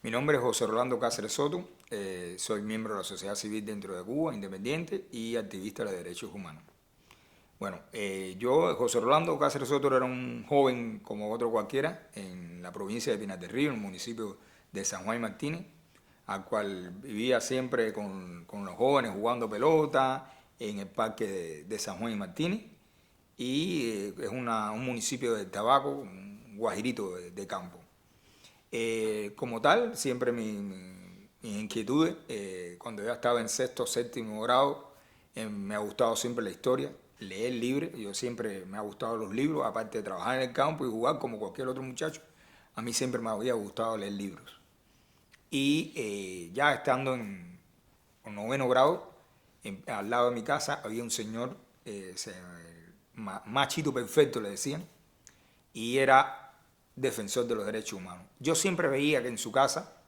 Mi nombre es José Rolando Cáceres Soto, soy miembro de la sociedad civil dentro de Cuba, independiente y activista de derechos humanos. Bueno, yo, José Rolando Cáceres Soto, era un joven como otro cualquiera en la provincia de Pinar del Río, en el municipio de San Juan y Martínez, al cual vivía siempre con los jóvenes jugando pelota en el parque de San Juan y Martínez. Y es un municipio de Tabaco, un guajirito de campo. Como tal, siempre mis inquietudes, cuando ya estaba en sexto, séptimo grado, me ha gustado siempre la historia, leer libre. Yo siempre me ha gustado los libros, aparte de trabajar en el campo y jugar como cualquier otro muchacho, a mí siempre me había gustado leer libros. Y ya estando en noveno grado, al lado de mi casa había un señor, machito perfecto le decían, y era defensor de los derechos humanos. Yo siempre veía que en su casa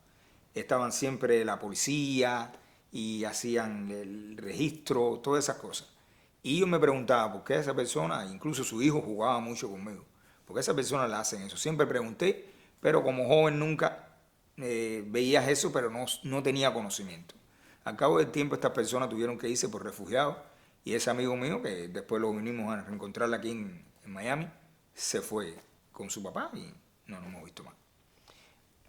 estaban siempre la policía y hacían el registro, todas esas cosas. Y yo me preguntaba por qué esa persona, incluso su hijo jugaba mucho conmigo, por qué esa persona le hacen eso. Siempre pregunté, pero como joven nunca veías eso, pero no tenía conocimiento. Al cabo del tiempo estas personas tuvieron que irse por refugiados y ese amigo mío, que después lo vinimos a reencontrar aquí en Miami, se fue con su papá y no nos hemos visto más.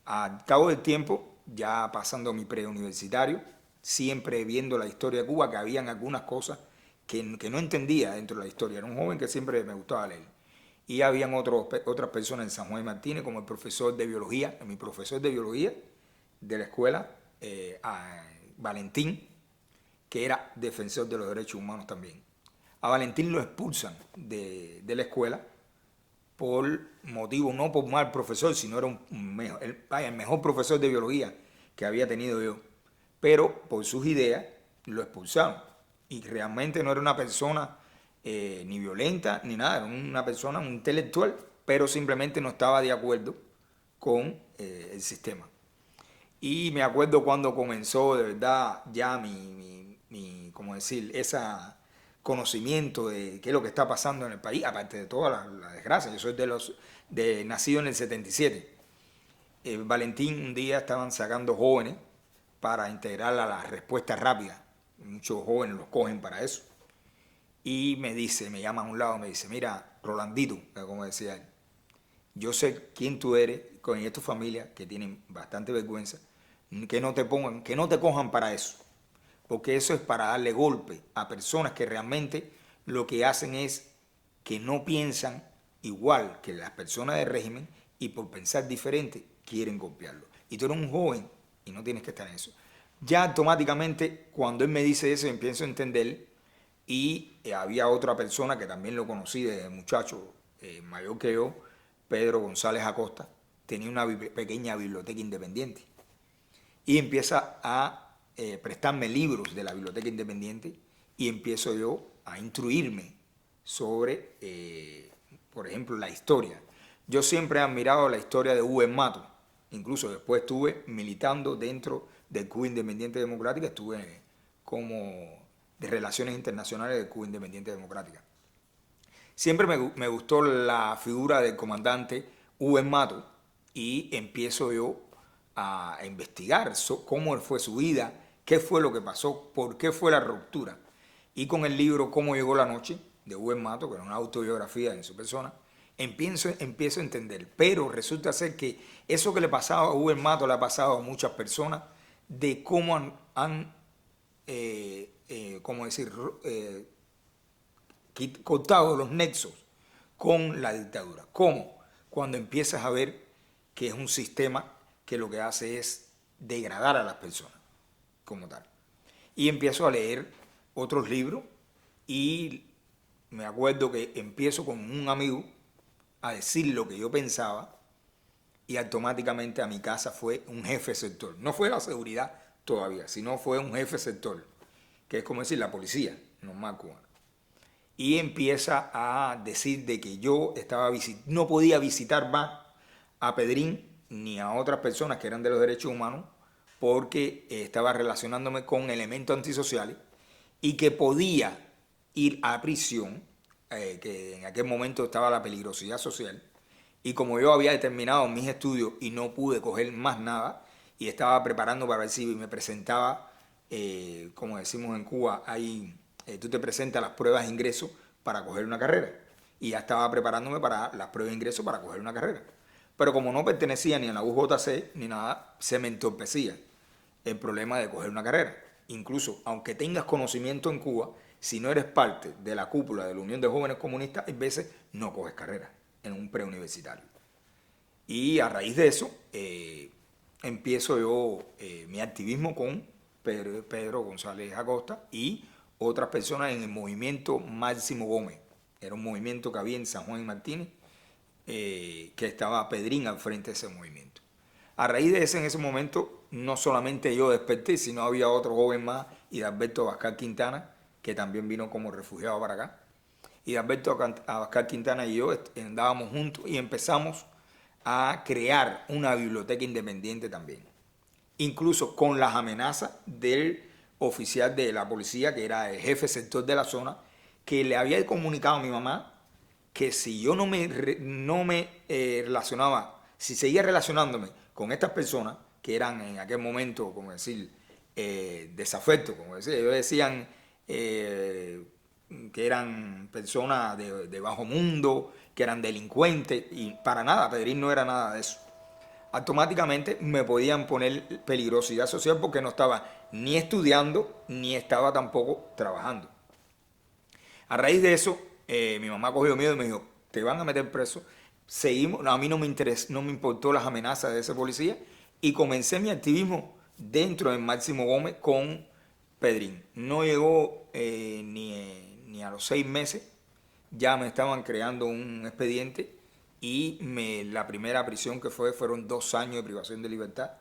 Al cabo del tiempo, ya pasando mi preuniversitario, siempre viendo la historia de Cuba, que habían algunas cosas que no entendía dentro de la historia. Era un joven que siempre me gustaba leer. Y habían otras personas en San Juan de Martínez, como el profesor de biología, mi profesor de biología de la escuela, Valentín, que era defensor de los derechos humanos también. A Valentín lo expulsan de la escuela por motivo, no por mal profesor, sino era el mejor profesor de biología que había tenido yo. Pero por sus ideas lo expulsaron. Y realmente no era una persona ni violenta ni nada, era una persona, un intelectual, pero simplemente no estaba de acuerdo con el sistema. Y me acuerdo cuando comenzó de verdad ya ¿cómo decir? Esa conocimiento de qué es lo que está pasando en el país, aparte de toda la desgracia. Yo soy nacido en el 77. Valentín un día estaban sacando jóvenes para integrar a la respuesta rápida. Muchos jóvenes los cogen para eso. Y me dice, me llama a un lado, me dice, mira, Rolandito, como decía él, yo sé quién tú eres, con tu familia, que tienen bastante vergüenza, que no te pongan, que no te cojan para eso, porque eso es para darle golpe a personas que realmente lo que hacen es que no piensan igual que las personas del régimen y por pensar diferente quieren golpearlo. Y tú eres un joven y no tienes que estar en eso. Ya automáticamente cuando él me dice eso empiezo a entender y había otra persona que también lo conocí desde muchacho, mayor que yo, Pedro González Acosta, tenía una pequeña biblioteca independiente y empieza a prestarme libros de la Biblioteca Independiente y empiezo yo a instruirme sobre, por ejemplo, la historia. Yo siempre he admirado la historia de Hugo Mato, incluso después estuve militando dentro del Cuba Independiente Democrática, estuve como de Relaciones Internacionales del Cuba Independiente Democrática. Siempre me gustó la figura del comandante Hugo Mato y empiezo yo a investigar cómo fue su vida, qué fue lo que pasó, por qué fue la ruptura. Y con el libro Cómo llegó la noche, de Hugo Mato, que era una autobiografía en su persona, empiezo a entender. Pero resulta ser que eso que le pasaba a Hugo Mato le ha pasado a muchas personas, de cómo ¿cómo decir?, cortado los nexos con la dictadura. ¿Cómo? Cuando empiezas a ver que es un sistema que lo que hace es degradar a las personas como tal. Y empiezo a leer otros libros y me acuerdo que empiezo con un amigo a decir lo que yo pensaba y automáticamente a mi casa fue un jefe sector. No fue la seguridad todavía, sino fue un jefe sector, que es como decir la policía normal cubana. Y empieza a decir de que yo no podía visitar más a Pedrín ni a otras personas que eran de los derechos humanos porque estaba relacionándome con elementos antisociales y que podía ir a prisión, que en aquel momento estaba la peligrosidad social, y como yo había terminado mis estudios y no pude coger más nada, y estaba preparando para ver si me presentaba, como decimos en Cuba, tú te presentas a las pruebas de ingreso para coger una carrera. Y ya estaba preparándome para las pruebas de ingreso para coger una carrera. Pero como no pertenecía ni a la UJC ni nada, se me entorpecía el problema de coger una carrera. Incluso, aunque tengas conocimiento en Cuba, si no eres parte de la cúpula de la Unión de Jóvenes Comunistas, a veces no coges carrera en un preuniversitario. Y a raíz de eso, empiezo yo mi activismo con Pedro González Acosta y otras personas en el movimiento Máximo Gómez. Era un movimiento que había en San Juan y Martínez, que estaba Pedrín al frente de ese movimiento. A raíz de eso, en ese momento, no solamente yo desperté, sino había otro joven más, Hidalberto Abascal Quintana, que también vino como refugiado para acá. Hidalberto Abascal Quintana y yo andábamos juntos y empezamos a crear una biblioteca independiente también. Incluso con las amenazas del oficial de la policía, que era el jefe sector de la zona, que le había comunicado a mi mamá que si yo no me relacionaba, si seguía relacionándome con estas personas, que eran en aquel momento, como decir, desafectos, como decir, ellos decían que eran personas de bajo mundo, que eran delincuentes, y para nada, Pedrín no era nada de eso. Automáticamente me podían poner peligrosidad social porque no estaba ni estudiando, ni estaba tampoco trabajando. A raíz de eso, mi mamá cogió miedo y me dijo, te van a meter preso. Seguimos, a mí no me interesó, no me importó las amenazas de ese policía y comencé mi activismo dentro de Máximo Gómez con Pedrín. No llegó ni a los 6 meses, ya me estaban creando un expediente y la primera prisión que fueron 2 años de privación de libertad.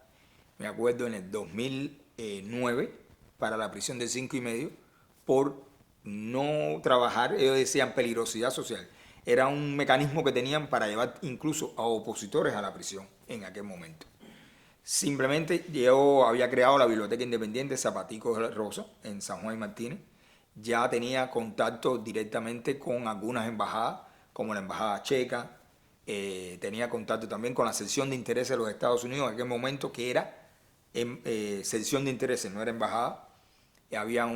Me acuerdo en el 2009 para la prisión de 5 y medio por no trabajar, ellos decían peligrosidad social. Era un mecanismo que tenían para llevar incluso a opositores a la prisión en aquel momento. Simplemente yo había creado la Biblioteca Independiente Zapaticos de Rosa en San Juan y Martínez. Ya tenía contacto directamente con algunas embajadas, como la embajada checa. Tenía contacto también con la sección de intereses de los Estados Unidos en aquel momento, que era sección de intereses, no era embajada. Había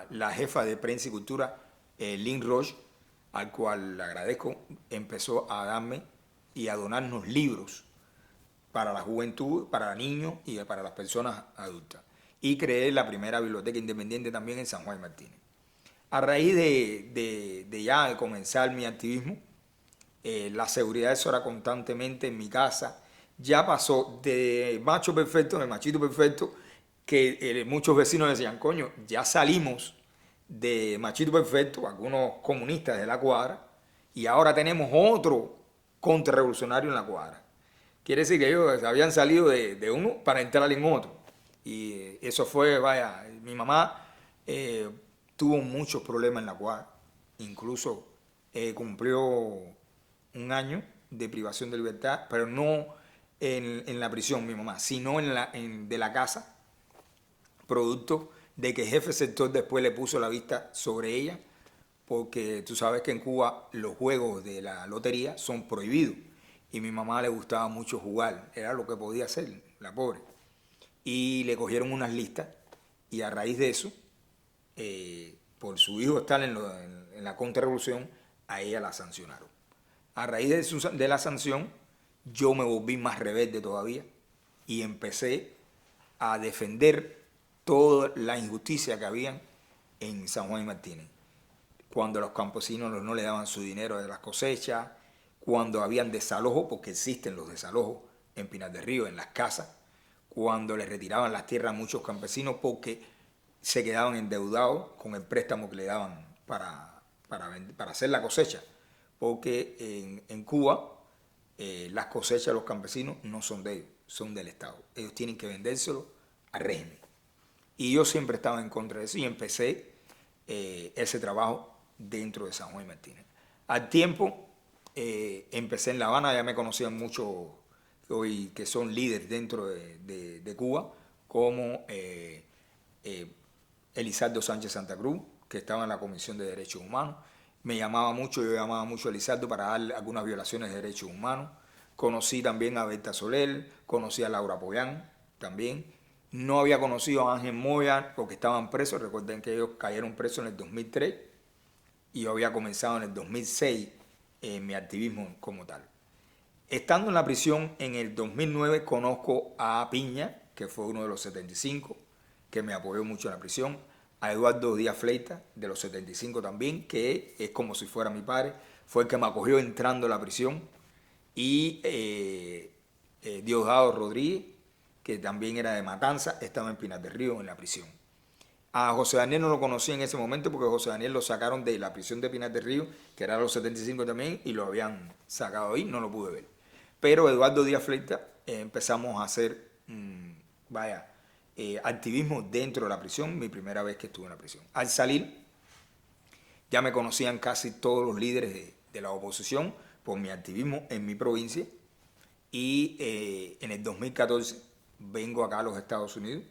la jefa de prensa y cultura, Lynn Roche, al cual le agradezco, empezó a darme y a donarnos libros para la juventud, para niños y para las personas adultas. Y creé la primera biblioteca independiente también en San Juan y Martínez. A raíz de ya de comenzar mi activismo, la seguridad eso era constantemente en mi casa. Ya pasó de macho perfecto, de machito perfecto, que muchos vecinos decían, coño, ya salimos de machito perfecto, algunos comunistas de la cuadra, y ahora tenemos otro contrarrevolucionario en la cuadra. Quiere decir que ellos habían salido de uno para entrar en otro. Y eso fue, vaya, mi mamá tuvo muchos problemas en la cuadra. Incluso cumplió un año de privación de libertad, pero no en la prisión, mi mamá, sino de la casa, producto de que el jefe sector después le puso la vista sobre ella, porque tú sabes que en Cuba los juegos de la lotería son prohibidos. Y a mi mamá le gustaba mucho jugar, era lo que podía hacer, la pobre. Y le cogieron unas listas y a raíz de eso, por su hijo estar en la contrarrevolución, a ella la sancionaron. A raíz de la sanción, yo me volví más rebelde todavía y empecé a defender toda la injusticia que había en San Juan y Martínez. Cuando los campesinos no le daban su dinero de las cosechas, cuando habían desalojos, porque existen los desalojos en Pinar del Río, en las casas, cuando les retiraban las tierras a muchos campesinos porque se quedaban endeudados con el préstamo que le daban para hacer la cosecha. Porque en Cuba las cosechas de los campesinos no son de ellos, son del Estado. Ellos tienen que vendérselo al régimen. Y yo siempre estaba en contra de eso y empecé ese trabajo dentro de San Juan y Martínez. Al tiempo, empecé en La Habana, ya me conocían muchos hoy que son líderes dentro de Cuba, como Elizardo Sánchez Santa Cruz, que estaba en la Comisión de Derechos Humanos. Yo llamaba mucho a Elizardo para dar algunas violaciones de derechos humanos. Conocí también a Berta Soler, conocí a Laura Pollán, también. No había conocido a Ángel Moya porque estaban presos. Recuerden que ellos cayeron presos en el 2003 y yo había comenzado en el 2006 mi activismo como tal. Estando en la prisión en el 2009 conozco a Piña, que fue uno de los 75, que me apoyó mucho en la prisión, a Eduardo Díaz Fleita, de los 75 también, que es como si fuera mi padre, fue el que me acogió entrando a la prisión, y Diosdado Rodríguez, que también era de Matanza, estaba en Pinar del Río en la prisión. A José Daniel no lo conocí en ese momento porque José Daniel lo sacaron de la prisión de Pinar del Río, que era los 75 también, y lo habían sacado ahí, no lo pude ver. Pero Eduardo Díaz Fleita empezamos a hacer, activismo dentro de la prisión, mi primera vez que estuve en la prisión. Al salir, ya me conocían casi todos los líderes de la oposición por mi activismo en mi provincia, y en el 2014 vengo acá a los Estados Unidos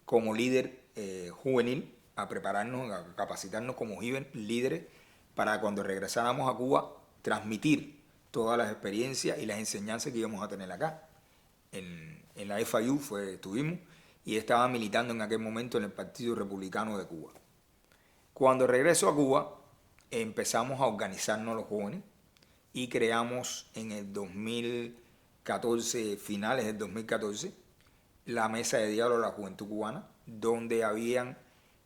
como líder juvenil a prepararnos, a capacitarnos como líderes para cuando regresáramos a Cuba transmitir todas las experiencias y las enseñanzas que íbamos a tener acá. En la FIU estuvimos y estaba militando en aquel momento en el Partido Republicano de Cuba. Cuando regreso a Cuba empezamos a organizarnos los jóvenes y creamos en el 2014, finales del 2014, la mesa de diálogo de la juventud cubana, donde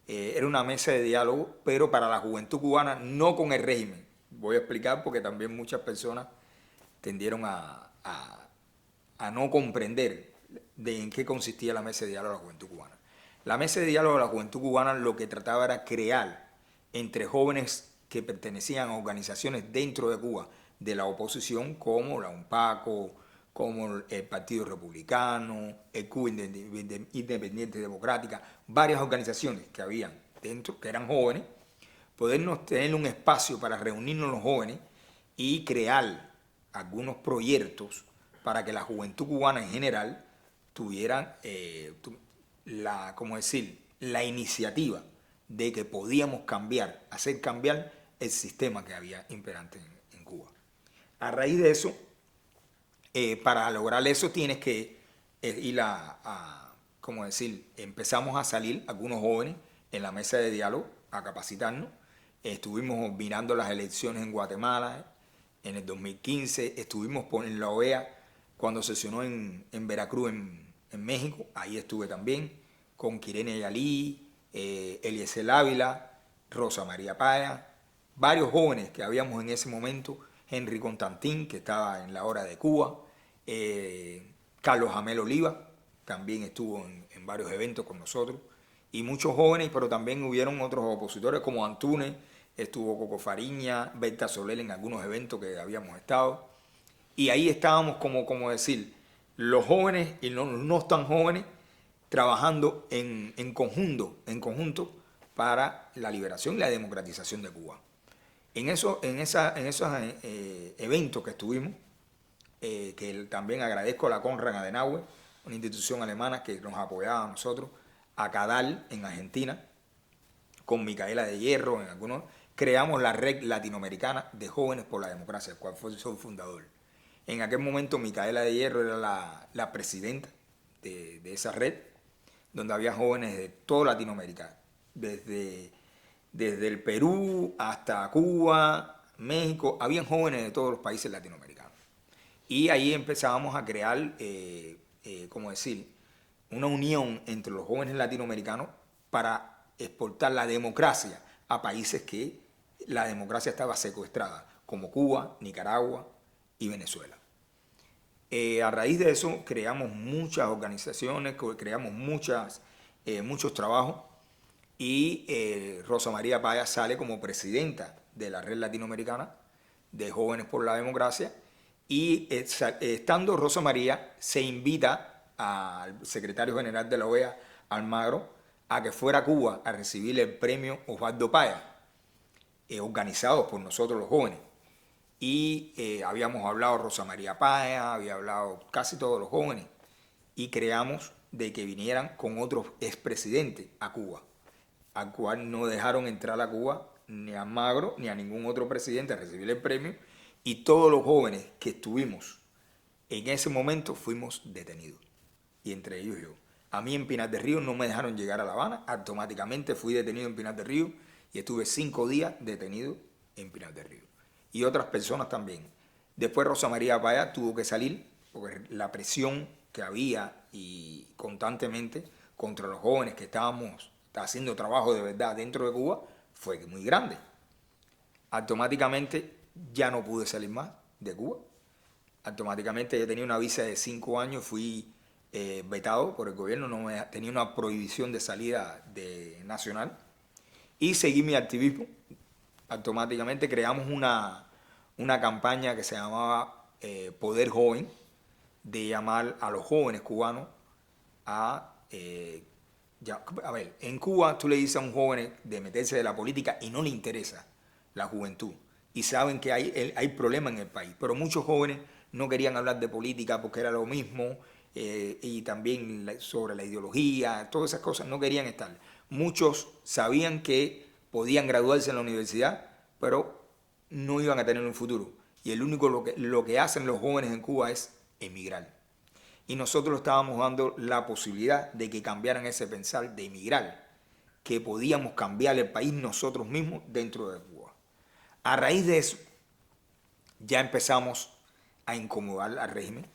era una mesa de diálogo, pero para la juventud cubana, no con el régimen. Voy a explicar porque también muchas personas tendieron a no comprender en qué consistía la mesa de diálogo de la juventud cubana. La mesa de diálogo de la juventud cubana lo que trataba era crear entre jóvenes que pertenecían a organizaciones dentro de Cuba de la oposición, como la UNPACO, como el Partido Republicano, el Cuba Independiente Democrática, varias organizaciones que habían dentro, que eran jóvenes, podernos tener un espacio para reunirnos los jóvenes y crear algunos proyectos para que la juventud cubana en general tuviera la iniciativa de que podíamos hacer cambiar el sistema que había imperante en Cuba. A raíz de eso, para lograr eso tienes que ir empezamos a salir algunos jóvenes en la mesa de diálogo a capacitarnos. Estuvimos mirando las elecciones en Guatemala en el 2015, estuvimos en la OEA cuando sesionó en Veracruz, en México, ahí estuve también, con Kirene Yalí, Eliezer Ávila, Rosa María Paya, varios jóvenes que habíamos en ese momento, Henry Constantín, que estaba en la hora de Cuba, Carlos Jamel Oliva, también estuvo en varios eventos con nosotros, y muchos jóvenes, pero también hubieron otros opositores como Antunes, estuvo Coco Fariña, Berta Soler en algunos eventos que habíamos estado, y ahí estábamos como decir, los jóvenes y no tan jóvenes, trabajando en conjunto para la liberación y la democratización de Cuba. En esos eventos que estuvimos, que también agradezco a la Konrad Adenauer, una institución alemana que nos apoyaba a nosotros, a CADAL en Argentina, con Micaela de Hierro, creamos la Red Latinoamericana de Jóvenes por la Democracia, cual fue su fundador. En aquel momento Micaela de Hierro era la presidenta de esa red, donde había jóvenes de toda Latinoamérica, desde el Perú hasta Cuba, México, habían jóvenes de todos los países latinoamericanos. Y ahí empezábamos a crear, una unión entre los jóvenes latinoamericanos para exportar la democracia a países que la democracia estaba secuestrada, como Cuba, Nicaragua y Venezuela. A raíz de eso creamos muchas organizaciones, creamos muchos trabajos, y Rosa María Paya sale como presidenta de la Red Latinoamericana de Jóvenes por la Democracia, y estando Rosa María se invita al secretario general de la OEA, Almagro, a que fuera a Cuba a recibir el premio Osvaldo Paya, organizado por nosotros los jóvenes. Y habíamos hablado Rosa María Paya, había hablado casi todos los jóvenes, y creamos de que vinieran con otros expresidentes a Cuba, al cual no dejaron entrar a Cuba ni a Almagro ni a ningún otro presidente a recibir el premio, y todos los jóvenes que estuvimos en ese momento fuimos detenidos. y entre ellos yo. A mí en Pinar del Río no me dejaron llegar a La Habana, automáticamente fui detenido en Pinar del Río y estuve 5 días detenido en Pinar del Río. Y otras personas también. Después Rosa María Paya tuvo que salir porque la presión que había y constantemente contra los jóvenes que estábamos haciendo trabajo de verdad dentro de Cuba fue muy grande. Automáticamente ya no pude salir más de Cuba. Automáticamente yo tenía una visa de 5 años, fui vetado por el gobierno, tenía una prohibición de salida nacional y seguí mi activismo. Automáticamente creamos una campaña que se llamaba Poder Joven, de llamar a los jóvenes cubanos a ver, en Cuba tú le dices a un joven de meterse de la política y no le interesa la juventud. Y saben que hay problemas en el país. Pero muchos jóvenes no querían hablar de política porque era lo mismo. Y también sobre la ideología, todas esas cosas, no querían estar. Muchos sabían que podían graduarse en la universidad, pero no iban a tener un futuro. Y el único lo que hacen los jóvenes en Cuba es emigrar. Y nosotros estábamos dando la posibilidad de que cambiaran ese pensar de emigrar, que podíamos cambiar el país nosotros mismos dentro de Cuba. A raíz de eso, ya empezamos a incomodar al régimen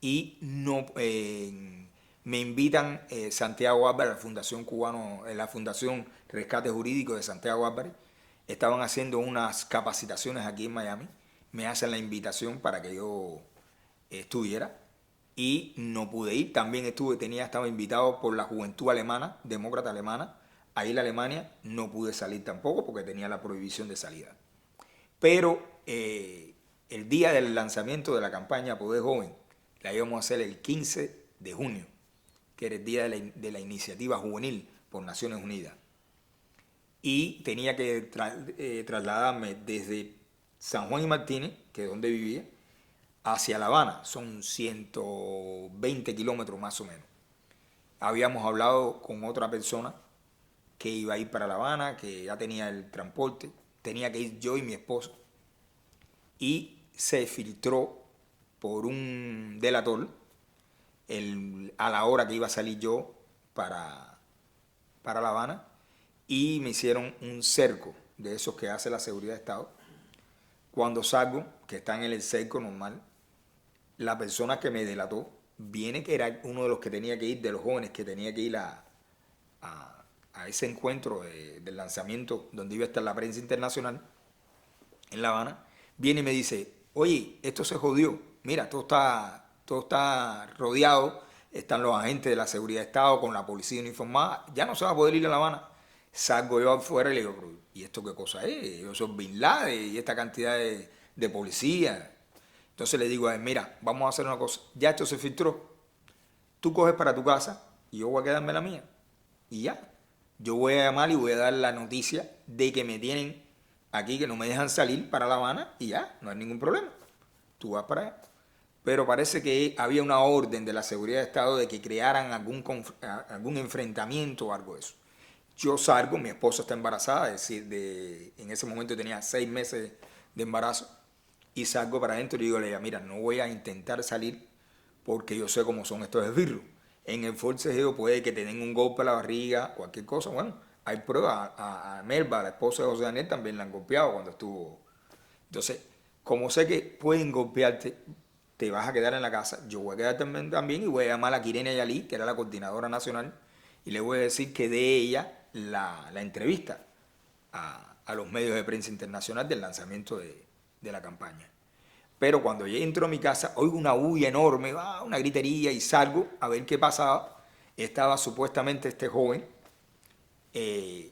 y no, me invitan Santiago Álvarez, la Fundación la Fundación Rescate Jurídico de Santiago Álvarez, estaban haciendo unas capacitaciones aquí en Miami, me hacen la invitación para que yo estuviera y no pude ir. También estaba invitado por la juventud alemana, demócrata alemana, a ir a Alemania, no pude salir tampoco porque tenía la prohibición de salida. Pero el día del lanzamiento de la campaña Poder Joven, la íbamos a hacer el 15 de junio, que era el día de la iniciativa juvenil por Naciones Unidas. Y tenía que trasladarme desde San Juan y Martínez, que es donde vivía, hacia La Habana. Son 120 kilómetros más o menos. Habíamos hablado con otra persona que iba a ir para La Habana, que ya tenía el transporte. Tenía que ir yo y mi esposa. Y se filtró por un delator a la hora que iba a salir yo para La Habana y me hicieron un cerco de esos que hace la seguridad de Estado. Cuando salgo, que está en el cerco normal, la persona que me delató viene, que era uno de los que tenía que ir, de los jóvenes que tenía que ir a ese encuentro del lanzamiento donde iba a estar la prensa internacional en La Habana, viene y me dice, oye, esto se jodió, mira, todo está rodeado, están los agentes de la seguridad de Estado con la policía uniformada, ya no se va a poder ir a La Habana. Salgo yo afuera y le digo, ¿y esto qué cosa es? Yo soy Bin Laden y esta cantidad de policía. Entonces le digo a él, mira, vamos a hacer una cosa, ya esto se filtró, tú coges para tu casa y yo voy a quedarme la mía. Y ya, yo voy a llamar y voy a dar la noticia de que me tienen aquí, que no me dejan salir para La Habana y ya, no hay ningún problema. Tú vas para allá. Pero parece que había una orden de la seguridad de Estado de que crearan algún enfrentamiento o algo de eso. Yo salgo, mi esposa está embarazada, es decir, en ese momento tenía 6 meses de embarazo, y salgo para adentro y digo, mira, no voy a intentar salir porque yo sé cómo son estos esbirros. En el forcejeo puede que te den un golpe a la barriga, cualquier cosa. Bueno, hay pruebas. A Melba, la esposa de José Daniel, también la han golpeado cuando estuvo. Entonces, como sé que pueden golpearte, te vas a quedar en la casa. Yo voy a quedar también y voy a llamar a Kirenia Yalí, que era la coordinadora nacional, y le voy a decir que dé ella la entrevista a los medios de prensa internacional del lanzamiento de la campaña. Pero cuando yo entro a mi casa, oigo una bulla enorme, una gritería, y salgo a ver qué pasaba. Estaba supuestamente este joven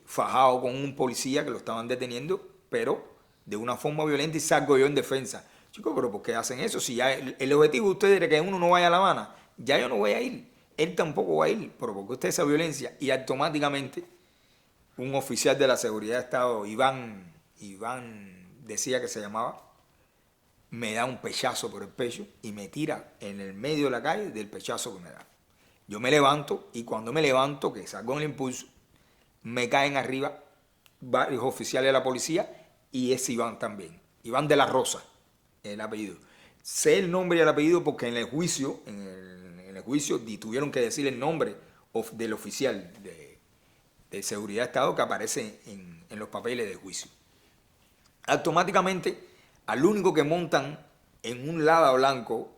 fajado con un policía que lo estaban deteniendo, pero de una forma violenta, y salgo yo en defensa. Chicos, pero ¿por qué hacen eso? Si ya el objetivo de ustedes era que uno no vaya a La Habana, ya yo no voy a ir, él tampoco va a ir, pero ¿por qué usted esa violencia? Y automáticamente un oficial de la seguridad de Estado, Iván decía que se llamaba, me da un pechazo por el pecho y me tira en el medio de la calle del pechazo que me da. Yo me levanto y cuando me levanto, que salgo en el impulso, me caen arriba varios oficiales de la policía y ese Iván también. Iván de la Rosa, el apellido. Sé el nombre y el apellido porque en el juicio, en el el juicio tuvieron que decir el nombre del oficial de seguridad de Estado que aparece en los papeles de juicio. Automáticamente, al único que montan en un Lada blanco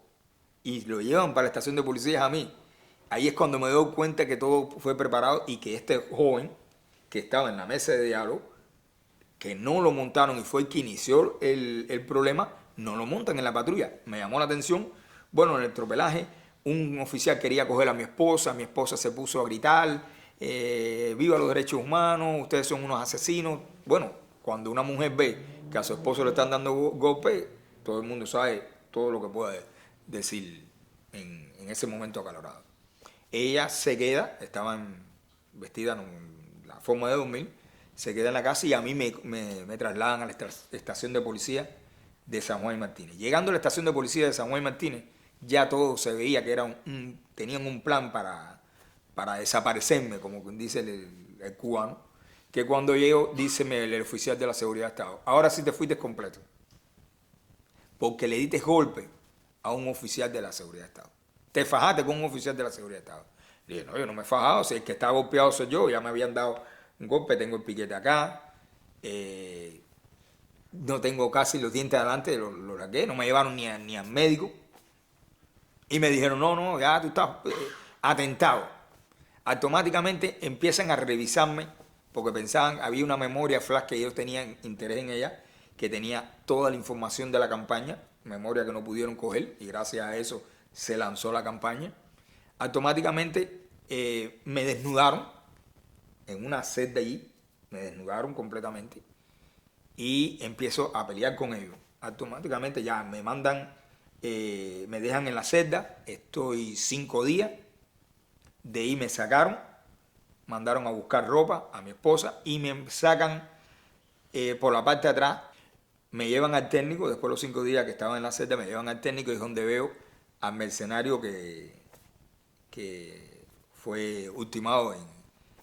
y lo llevan para la estación de policía es a mí. Ahí es cuando me doy cuenta que todo fue preparado y que este joven que estaba en la mesa de diálogo, que no lo montaron y fue el que inició el problema, no lo montan en la patrulla. Me llamó la atención. Bueno, en el tropelaje, un oficial quería coger a mi esposa se puso a gritar, viva los derechos humanos, ustedes son unos asesinos. Bueno, cuando una mujer ve que a su esposo le están dando golpes, todo el mundo sabe todo lo que puede decir en ese momento acalorado. Ella se queda, estaba vestida en la forma de dormir, se queda en la casa y a mí me trasladan a la estación de policía de San Juan y Martínez. Llegando a la estación de policía de San Juan y Martínez, ya todo se veía que era tenían un plan para desaparecerme, como dice el cubano, que cuando llego, dice el oficial de la seguridad de Estado, ahora sí te fuiste completo, porque le diste golpe a un oficial de la seguridad de Estado. Te fajaste con un oficial de la seguridad de Estado. Le dije, no, yo no me he fajado, si el que está golpeado soy yo, ya me habían dado un golpe, tengo el piquete acá, no tengo casi los dientes adelante, lo raqué, no me llevaron ni al médico. Y me dijeron, no, ya tú estás atentado. Automáticamente empiezan a revisarme, porque pensaban, había una memoria flash que ellos tenían interés en ella, que tenía toda la información de la campaña, memoria que no pudieron coger, y gracias a eso se lanzó la campaña. Automáticamente me desnudaron en una celda allí, me desnudaron completamente y empiezo a pelear con ellos. Automáticamente ya me mandan, me dejan en la celda, estoy 5 días, de ahí me sacaron, mandaron a buscar ropa a mi esposa y me sacan por la parte de atrás, me llevan al técnico, después de los 5 días que estaba en la celda, me llevan al técnico y es donde veo al mercenario que fue ultimado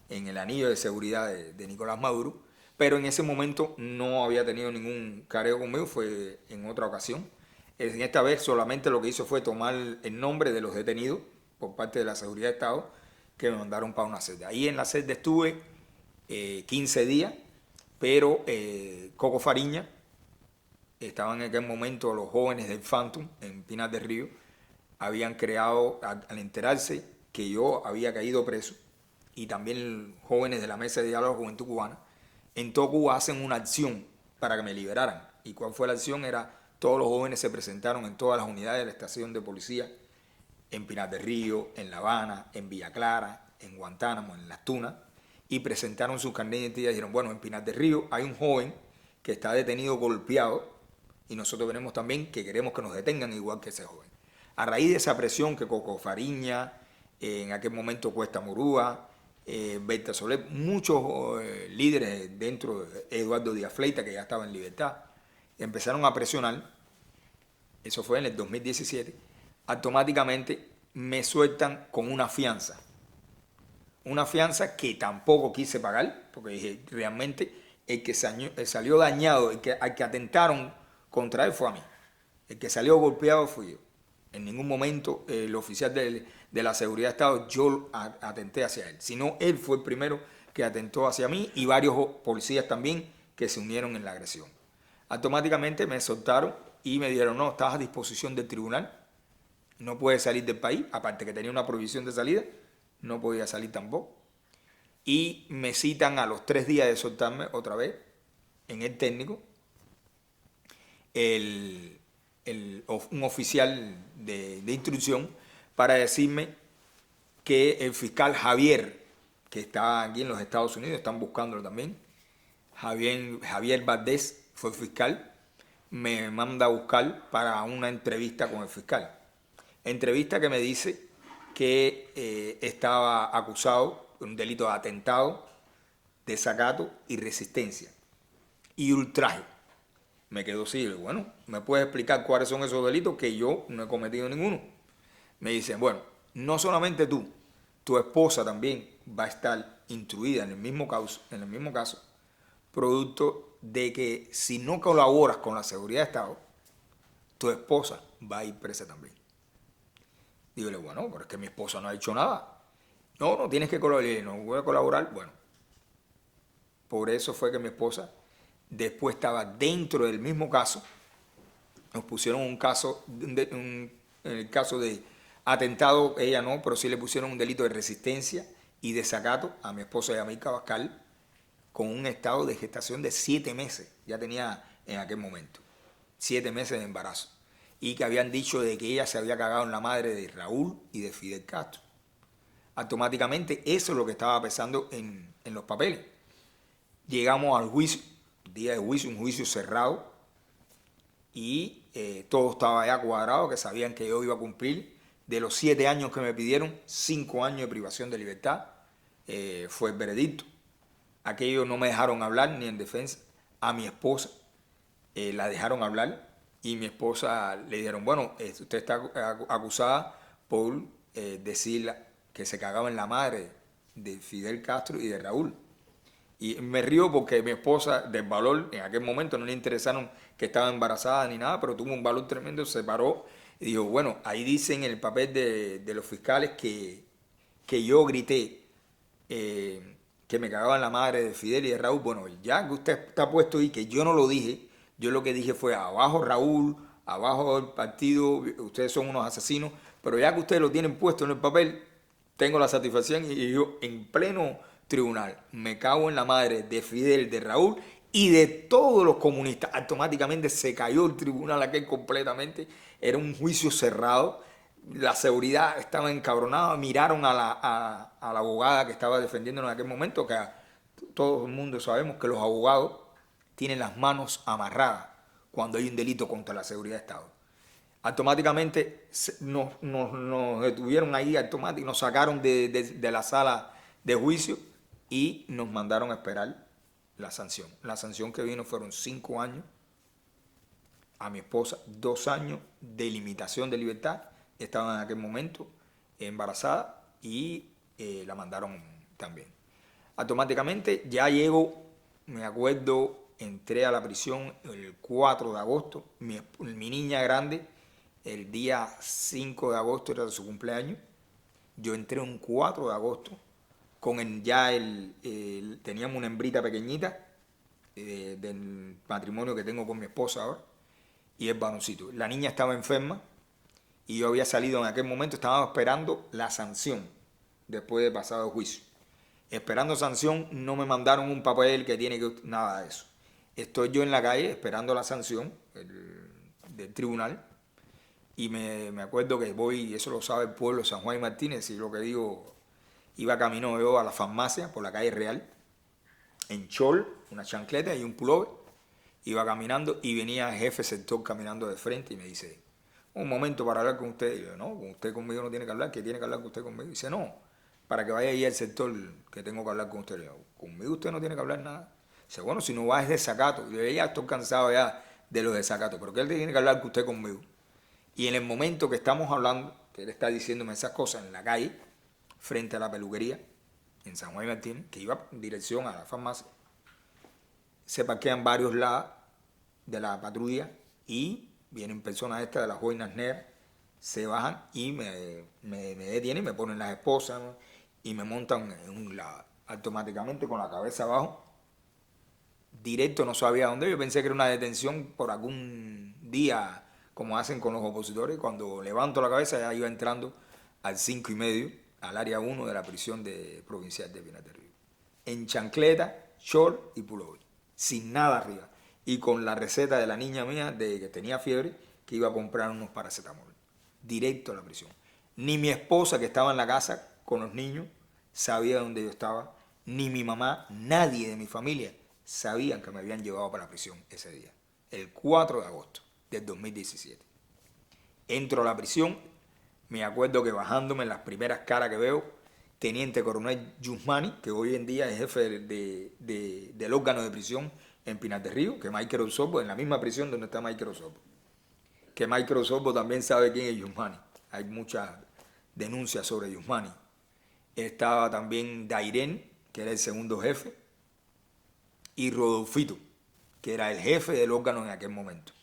en el anillo de seguridad de Nicolás Maduro, pero en ese momento no había tenido ningún careo conmigo, fue en otra ocasión. En esta vez solamente lo que hizo fue tomar el nombre de los detenidos por parte de la seguridad de Estado que me mandaron para una celda. Ahí en la celda estuve 15 días, pero Coco Fariña, estaban en aquel momento los jóvenes del Phantom en Pinar del Río, habían creado, al enterarse que yo había caído preso, y también jóvenes de la Mesa de Diálogo de la Juventud Cubana, en todo Cuba hacen una acción para que me liberaran. ¿Y cuál fue la acción? Era, todos los jóvenes se presentaron en todas las unidades de la estación de policía, en Pinar del Río, en La Habana, en Villa Clara, en Guantánamo, en Las Tunas, y presentaron su carnet de identidad y dijeron, bueno, en Pinar del Río hay un joven que está detenido golpeado y nosotros venimos también que queremos que nos detengan igual que ese joven. A raíz de esa presión que Coco Fariña, en aquel momento Cuesta Murúa, Berta Soler, muchos líderes dentro de Eduardo Díaz Fleita, que ya estaba en libertad, empezaron a presionar, eso fue en el 2017, automáticamente me sueltan con una fianza que tampoco quise pagar, porque dije, realmente el que salió dañado, al que atentaron contra él fue a mí, el que salió golpeado fui yo. En ningún momento el oficial de la seguridad de Estado yo atenté hacia él, sino él fue el primero que atentó hacia mí y varios policías también que se unieron en la agresión. Automáticamente me soltaron y me dijeron, no, estás a disposición del tribunal, no puedes salir del país, aparte que tenía una prohibición de salida, no podía salir tampoco. Y me citan a los 3 días de soltarme otra vez en el técnico, un oficial de instrucción para decirme que el fiscal Javier, que está aquí en los Estados Unidos, están buscándolo también, Javier Valdés fue el fiscal, me manda a buscar para una entrevista con el fiscal. Entrevista que me dice que estaba acusado de un delito de atentado, desacato y resistencia y ultraje. Me quedo así, bueno, ¿me puedes explicar cuáles son esos delitos? Que yo no he cometido ninguno. Me dicen, bueno, no solamente tú, tu esposa también va a estar instruida en el mismo caso, producto de que si no colaboras con la seguridad de Estado, tu esposa va a ir presa también. Dígole, bueno, pero es que mi esposa no ha hecho nada. No, no tienes que colaborar. No voy a colaborar. Bueno, por eso fue que mi esposa después estaba dentro del mismo caso. Nos pusieron un caso, en el caso de atentado, ella no, pero sí le pusieron un delito de resistencia y desacato a mi esposa Yamilka Bascal con un estado de gestación de 7 meses. Ya tenía en aquel momento 7 meses de embarazo. Y que habían dicho de que ella se había cagado en la madre de Raúl y de Fidel Castro. Automáticamente eso es lo que estaba pesando en los papeles. Llegamos al juicio, día de juicio, un juicio cerrado, y todo estaba ya cuadrado, que sabían que yo iba a cumplir. De los 7 años que me pidieron, 5 años de privación de libertad, fue el veredicto. Aquellos no me dejaron hablar ni en defensa. A mi esposa la dejaron hablar y mi esposa le dijeron, bueno, usted está acusada por decir que se cagaba en la madre de Fidel Castro y de Raúl. Y me río porque mi esposa, del valor, en aquel momento no le interesaron que estaba embarazada ni nada, pero tuvo un valor tremendo, se paró y dijo, bueno, ahí dice en el papel de los fiscales que yo grité que me cagaban la madre de Fidel y de Raúl. Bueno, ya que usted está puesto ahí, que yo no lo dije, yo lo que dije fue abajo Raúl, abajo el partido, ustedes son unos asesinos, pero ya que ustedes lo tienen puesto en el papel, tengo la satisfacción y yo en pleno tribunal me cago en la madre de Fidel, de Raúl y de todos los comunistas. Automáticamente se cayó el tribunal aquel completamente, era un juicio cerrado, la seguridad estaba encabronada, miraron a la abogada que estaba defendiendo en aquel momento, que todo el mundo sabemos que los abogados tienen las manos amarradas cuando hay un delito contra la seguridad de Estado. Automáticamente nos detuvieron ahí, automáticamente nos sacaron de la sala de juicio y nos mandaron a esperar la sanción. La sanción que vino fueron 5 años, a mi esposa 2 años de limitación de libertad, estaba en aquel momento embarazada y la mandaron también. Automáticamente ya llego, me acuerdo, entré a la prisión el 4 de agosto, mi niña grande, el día 5 de agosto era su cumpleaños, yo entré un 4 de agosto, teníamos una hembrita pequeñita del matrimonio que tengo con mi esposa ahora, y el varoncito. La niña estaba enferma y yo había salido en aquel momento, estaba esperando la sanción después de pasado el juicio. Esperando sanción, no me mandaron un papel que tiene que... nada de eso. Estoy yo en la calle esperando la sanción del tribunal y me acuerdo que voy, y eso lo sabe el pueblo de San Juan y Martínez, y lo que digo, iba camino yo a la farmacia por la calle Real, en chol, una chancleta y un pullover, iba caminando y venía el jefe sector caminando de frente y me dice, un momento para hablar con usted. Y yo, no, con usted conmigo no tiene que hablar, que tiene que hablar con usted conmigo. Y dice, no, para que vaya ahí al sector que tengo que hablar con usted. Y yo, conmigo usted no tiene que hablar nada. Dice, bueno, si no va es desacato. Y yo, ya estoy cansado ya de los desacatos, pero que él tiene que hablar con usted conmigo. Y en el momento que estamos hablando, que él está diciéndome esas cosas en la calle, frente a la peluquería, en San Juan y Martín, que iba en dirección a la farmacia, se parquean varios lados de la patrulla y vienen personas estas de las boinas negras, se bajan y me detienen, me ponen las esposas, ¿no? Y me montan en un lado, automáticamente con la cabeza abajo, directo, no sabía dónde. Yo pensé que era una detención por algún día, como hacen con los opositores. Cuando levanto la cabeza ya iba entrando al 5:30, al área 1 de la prisión provincial de Pinar del Río. En chancleta, short y pullover, sin nada arriba. Y con la receta de la niña mía de que tenía fiebre, que iba a comprar unos paracetamol. Directo a la prisión. Ni mi esposa, que estaba en la casa con los niños, sabía dónde yo estaba. Ni mi mamá, nadie de mi familia sabían que me habían llevado para la prisión ese día. El 4 de agosto del 2017. Entro a la prisión, me acuerdo que bajándome en las primeras caras que veo, Teniente Coronel Yusmani, que hoy en día es jefe del órgano de prisión en Pinar del Río, que Michael Osorbo, en la misma prisión donde está Michael Osorbo. Que Michael Osorbo también sabe quién es Yusmani. Hay muchas denuncias sobre Yusmani. Estaba también Dairén, que era el segundo jefe, y Rodolfito, que era el jefe del órgano en aquel momento.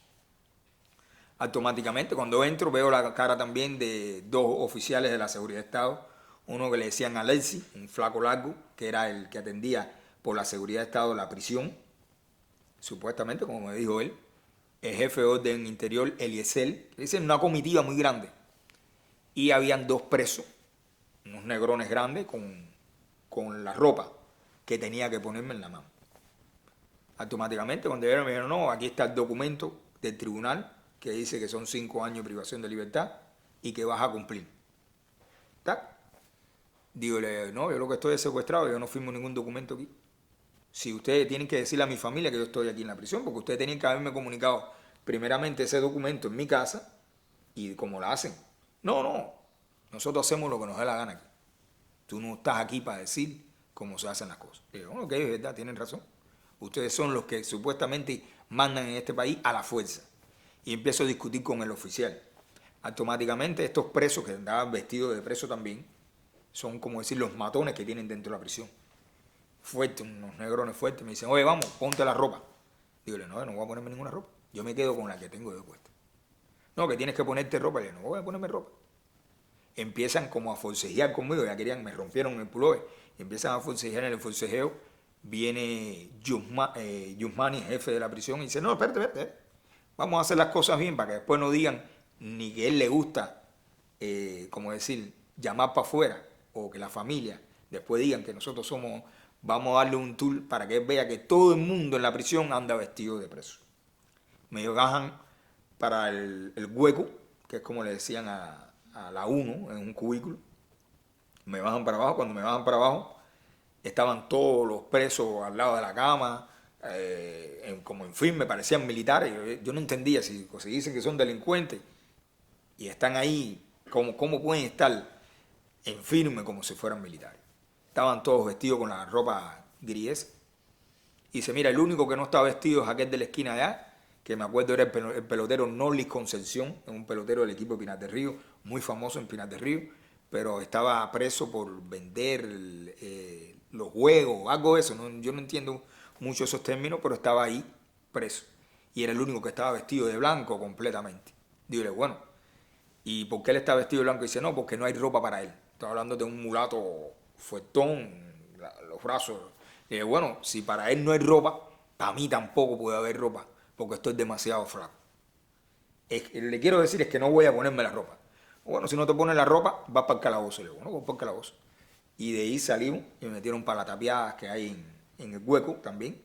Automáticamente, cuando entro, veo la cara también de dos oficiales de la Seguridad de Estado. Uno que le decían Alexi, un flaco largo, que era el que atendía por la Seguridad de Estado la prisión, supuestamente, como me dijo él. El jefe de orden interior, Eliezer, que dice una comitiva muy grande. Y habían dos presos, unos negrones grandes, con la ropa que tenía que ponerme en la mano. Automáticamente, cuando llegaron, me dijeron, no, aquí está el documento del tribunal que dice que son 5 años de privación de libertad y que vas a cumplir. ¿Está? Digo, no, yo lo que estoy es secuestrado, yo no firmo ningún documento aquí. Si ustedes tienen que decirle a mi familia que yo estoy aquí en la prisión, porque ustedes tenían que haberme comunicado primeramente ese documento en mi casa y cómo la hacen. No, no, nosotros hacemos lo que nos dé la gana aquí. Tú no estás aquí para decir cómo se hacen las cosas. Y yo, bueno, ok, es verdad, tienen razón. Ustedes son los que supuestamente mandan en este país a la fuerza. Y empiezo a discutir con el oficial. Automáticamente estos presos que andaban vestidos de preso también, son como decir los matones que tienen dentro de la prisión. Fuertes, unos negrones fuertes. Me dicen, oye, vamos, ponte la ropa. Digo, no, no voy a ponerme ninguna ropa. Yo me quedo con la que tengo de puesta. No, que tienes que ponerte ropa. Le digo, no voy a ponerme ropa. Empiezan como a forcejear conmigo, ya querían, me rompieron el pullover. Empiezan a forcejear en el forcejeo. Viene Yusmani, jefe de la prisión, y dice, no, espérate. Vamos a hacer las cosas bien para que después no digan ni que él le gusta, como decir, llamar para afuera, o que la familia después digan que nosotros somos, vamos a darle un tour para que él vea que todo el mundo en la prisión anda vestido de preso. Me bajan para el hueco, que es como le decían a la 1 en un cubículo. Me bajan para abajo, cuando me bajan para abajo, estaban todos los presos al lado de la cama, como en firme, parecían militares. Yo no entendía si dicen que son delincuentes y están ahí, ¿cómo pueden estar en firme como si fueran militares? Estaban todos vestidos con la ropa gris. Y dice, mira, el único que no estaba vestido es aquel de la esquina allá, que me acuerdo era el pelotero Norlis Concepción, un pelotero del equipo de Pinar del Río, muy famoso en Pinar del Río, pero estaba preso por vender los juegos, algo de eso. Yo no entiendo mucho esos términos, pero estaba ahí preso. Y era el único que estaba vestido de blanco completamente. Digo, bueno, ¿y por qué él está vestido de blanco? Y dice, no, porque no hay ropa para él. Estoy hablando de un mulato fuertón, los brazos. Y digo, bueno, si para él no hay ropa, para mí tampoco puede haber ropa, porque estoy demasiado flaco. Le quiero decir es que no voy a ponerme la ropa. Bueno, si no te pones la ropa, vas para el calabozo. Le digo, bueno, voy para el calabozo. Y de ahí salimos y me metieron para las tapiadas que hay en el hueco también.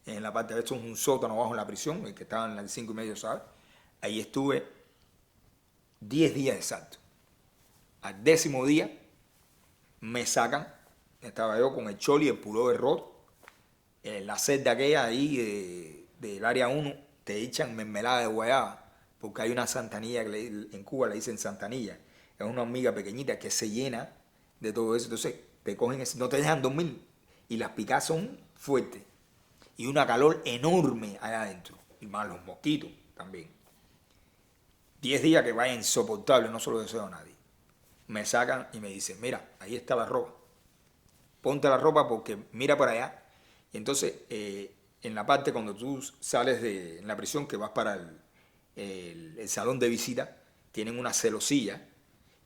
En la parte de esto es un sótano abajo en la prisión, el que estaba en las 5:30, ¿sabes? Ahí estuve 10 días exactos. Al 10.º día me sacan, estaba yo con el choli y el pullover roto, en la celda aquella ahí del área 1 te echan mermelada de guayaba, porque hay una santanilla que en Cuba le dicen santanilla, es una hormiga pequeñita que se llena de todo eso, entonces te cogen, no te dejan dormir y las picadas son fuertes y una calor enorme allá adentro, y más los mosquitos también. 10 días que vaya insoportable, no se lo deseo a nadie. Me sacan y me dicen, mira, ahí está la ropa, ponte la ropa porque mira para allá. Y entonces, en la parte cuando tú sales de la prisión, que vas para el salón de visita, tienen una celosilla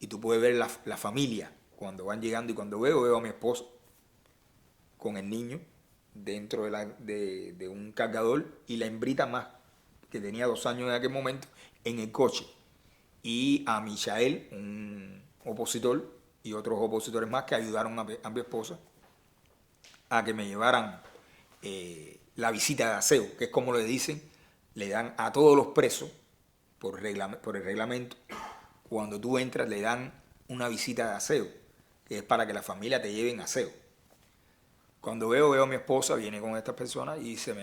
y tú puedes ver la familia cuando van llegando. Y cuando veo a mi esposa con el niño dentro de un cargador y la hembrita más, que tenía 2 años en aquel momento, en el coche. Y a Michael, un opositor, y otros opositores más que ayudaron a mi esposa a que me llevaran la visita de aseo, que es como le dicen, le dan a todos los presos por el reglamento, cuando tú entras le dan una visita de aseo, que es para que la familia te lleven aseo. Cuando veo a mi esposa, viene con estas personas y dice,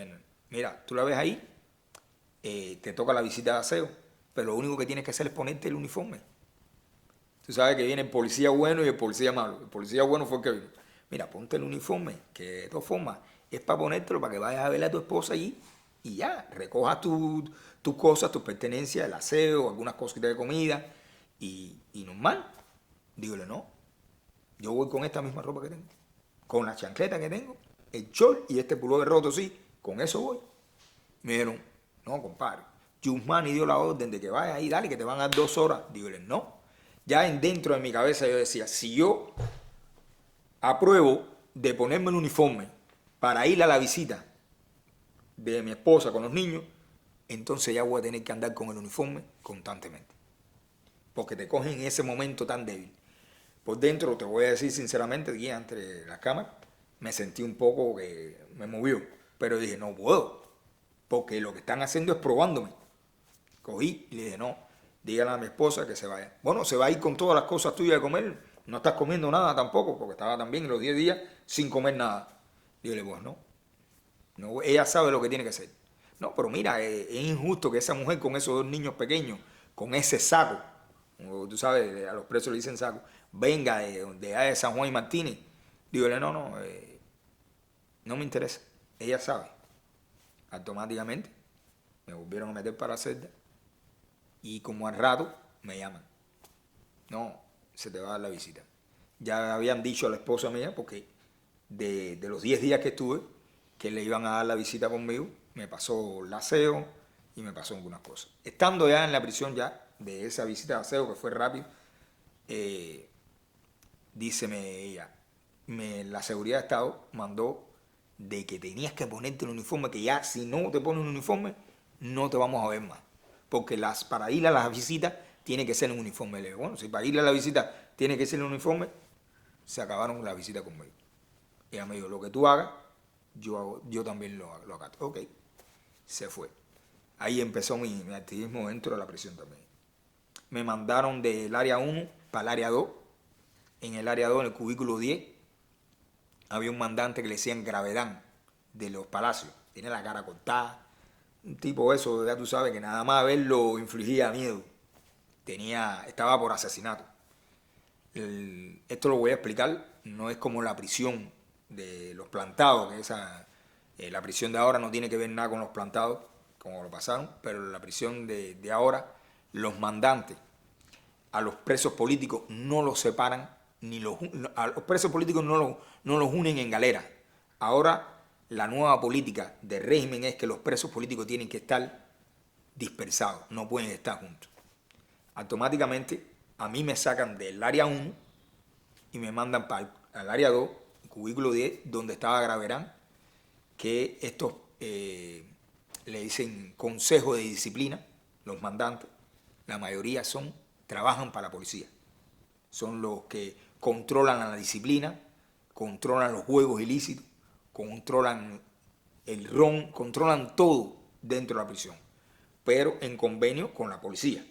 mira, tú la ves ahí, te toca la visita de aseo, pero lo único que tienes que hacer es ponerte el uniforme. Tú sabes que viene el policía bueno y el policía malo. El policía bueno fue el que vino. Mira, ponte el uniforme, que de todas formas es para ponértelo, para que vayas a ver a tu esposa allí y ya, recojas tus cosas, tus pertenencias, el aseo, algunas cositas de comida y normal. Dígole, no, yo voy con esta misma ropa que tengo, con la chancleta que tengo, el short y este pullover roto, sí, con eso voy. Me dijeron, no, compadre, Yusmani dio la orden de que vaya ahí, dale, que te van a dar 2 horas. Dígole, no. Ya dentro de mi cabeza yo decía, si yo apruebo de ponerme el uniforme para ir a la visita de mi esposa con los niños, entonces ya voy a tener que andar con el uniforme constantemente. Porque te cogen en ese momento tan débil. Por dentro, te voy a decir sinceramente, aquí entre las cámaras, me sentí un poco que me movió. Pero dije, no puedo, porque lo que están haciendo es probándome. Cogí y le dije, no, dígale a mi esposa que se vaya. Bueno, se va a ir con todas las cosas tuyas de comer, no estás comiendo nada tampoco, porque estaba también los 10 días sin comer nada. Dígale, pues no, ella sabe lo que tiene que hacer. No, pero mira, es injusto que esa mujer con esos 2 niños pequeños, con ese saco, como tú sabes, a los presos le dicen saco, venga de San Juan y Martínez. Dígale, no me interesa. Ella sabe. Automáticamente me volvieron a meter para la celda y como al rato me llaman. No, se te va a dar la visita. Ya habían dicho a la esposa mía, porque de los 10 días que estuve, que le iban a dar la visita conmigo, me pasó el aseo y me pasó algunas cosas. Estando ya en la prisión ya, de esa visita de aseo que fue rápido, díceme ella, la seguridad de Estado mandó de que tenías que ponerte el uniforme, que ya si no te pones un uniforme, no te vamos a ver más. Porque para ir a las visitas tiene que ser un uniforme. Le digo, bueno, si para ir a la visita tiene que ser un uniforme, se acabaron la visita conmigo. Y ella me dijo, lo que tú hagas, yo también lo acato. Ok, se fue. Ahí empezó mi activismo dentro de la prisión también. Me mandaron del área 1 para el área 2. En el área 2, en el cubículo 10, había un mandante que le decían Gravedán, de los Palacios. Tiene la cara cortada. Un tipo eso, ya tú sabes, que nada más verlo infligía miedo. Estaba por asesinato. Esto lo voy a explicar, no es como la prisión de los plantados, que la prisión de ahora no tiene que ver nada con los plantados, como lo pasaron, pero la prisión de ahora, los mandantes a los presos políticos no los separan, a los presos políticos no los unen en galera. Ahora la nueva política del régimen es que los presos políticos tienen que estar dispersados, no pueden estar juntos. Automáticamente a mí me sacan del área 1 y me mandan para el área 2, cubículo 10, donde estaba Graverán, que estos le dicen consejo de disciplina, los mandantes, la mayoría trabajan para la policía. Son los que controlan la disciplina, controlan los juegos ilícitos, controlan el ron, controlan todo dentro de la prisión, pero en convenio con la policía.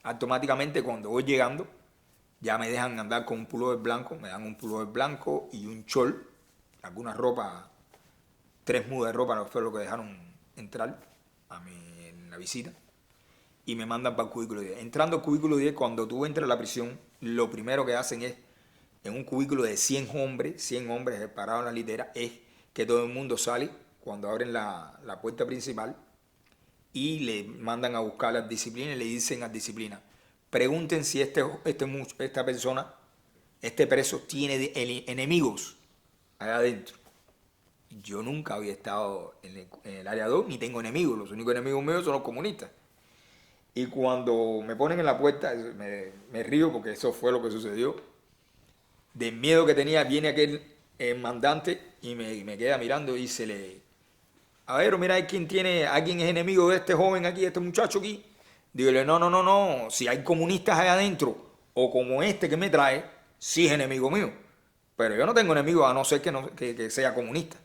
Automáticamente cuando voy llegando, ya me dejan andar con un pullover blanco, me dan un pullover blanco y un chol, alguna ropa, 3 mudas de ropa, fue lo que dejaron entrar en la visita, y me mandan para el cubículo 10. Entrando al cubículo 10, cuando tú entras a la prisión, lo primero que hacen es, en un cubículo de 100 hombres parados en la litera, es que todo el mundo sale cuando abren la puerta principal y le mandan a buscar a la disciplina y le dicen a la disciplina, pregunten si esta persona, este preso, tiene enemigos allá adentro. Yo nunca había estado en el área 2 ni tengo enemigos, los únicos enemigos míos son los comunistas. Y cuando me ponen en la puerta, me río porque eso fue lo que sucedió. Del miedo que tenía, viene aquel mandante y me queda mirando y a ver, mira, alguien es enemigo de este joven aquí, de este muchacho aquí. Dígale, no, si hay comunistas allá adentro, o como este que me trae, sí es enemigo mío. Pero yo no tengo enemigos a no ser que sea comunista.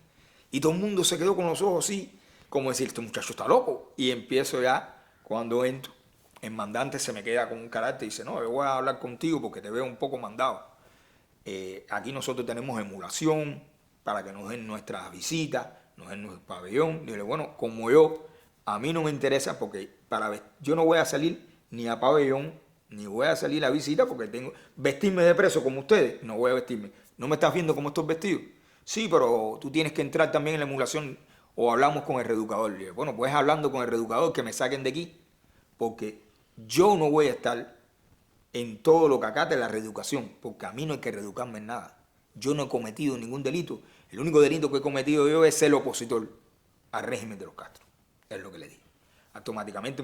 Y todo el mundo se quedó con los ojos así, como decir, este muchacho está loco. Y empiezo ya, cuando entro, el mandante se me queda con un carácter y dice, no, yo voy a hablar contigo porque te veo un poco mandado. Aquí nosotros tenemos emulación para que nos den nuestras visitas, nos den nuestro pabellón. Dile, bueno, como a mí no me interesa porque yo no voy a salir ni a pabellón, ni voy a salir a visita porque vestirme de preso como ustedes, no voy a vestirme. ¿No me estás viendo cómo estoy vestido? Sí, pero tú tienes que entrar también en la emulación o hablamos con el reeducador. Dile, bueno, pues hablando con el reeducador que me saquen de aquí porque yo no voy a estar en todo lo que acate la reeducación, porque a mí no hay que reeducarme en nada. Yo no he cometido ningún delito. El único delito que he cometido yo es ser opositor al régimen de los Castro. Es lo que le digo. Automáticamente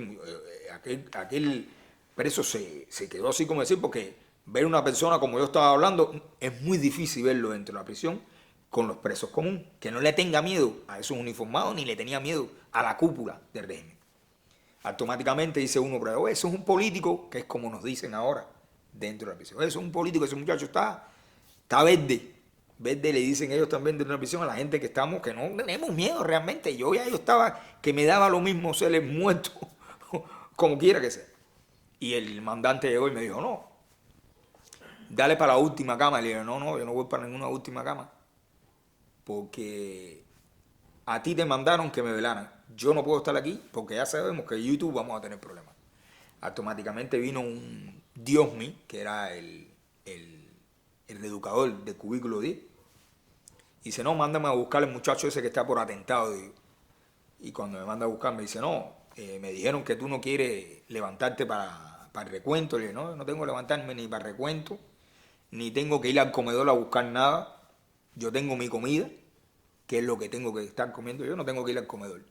aquel preso se quedó así como decir, porque ver una persona como yo estaba hablando es muy difícil verlo dentro de la prisión con los presos comunes, que no le tenga miedo a esos uniformados ni le tenía miedo a la cúpula del régimen. Automáticamente dice uno, pero eso es un político, que es como nos dicen ahora dentro de la prisión. Eso es un político, ese muchacho está verde. Verde le dicen ellos también dentro de la prisión a la gente que estamos, que no tenemos miedo realmente. Yo estaba, que me daba lo mismo ser muerto, como quiera que sea. Y el mandante llegó y me dijo, no, dale para la última cama. Y le dije, no, yo no voy para ninguna última cama, porque a ti te mandaron que me velaran. Yo no puedo estar aquí porque ya sabemos que en YouTube vamos a tener problemas. Automáticamente vino un Dios mío, que era el reeducador del cubículo 10, y dice, no, mándame a buscar al muchacho ese que está por atentado. Y cuando me manda a buscar me dice, no, me dijeron que tú no quieres levantarte para el recuento. Le dije, no tengo que levantarme ni para el recuento, ni tengo que ir al comedor a buscar nada. Yo tengo mi comida, que es lo que tengo que estar comiendo yo, no tengo que ir al comedor.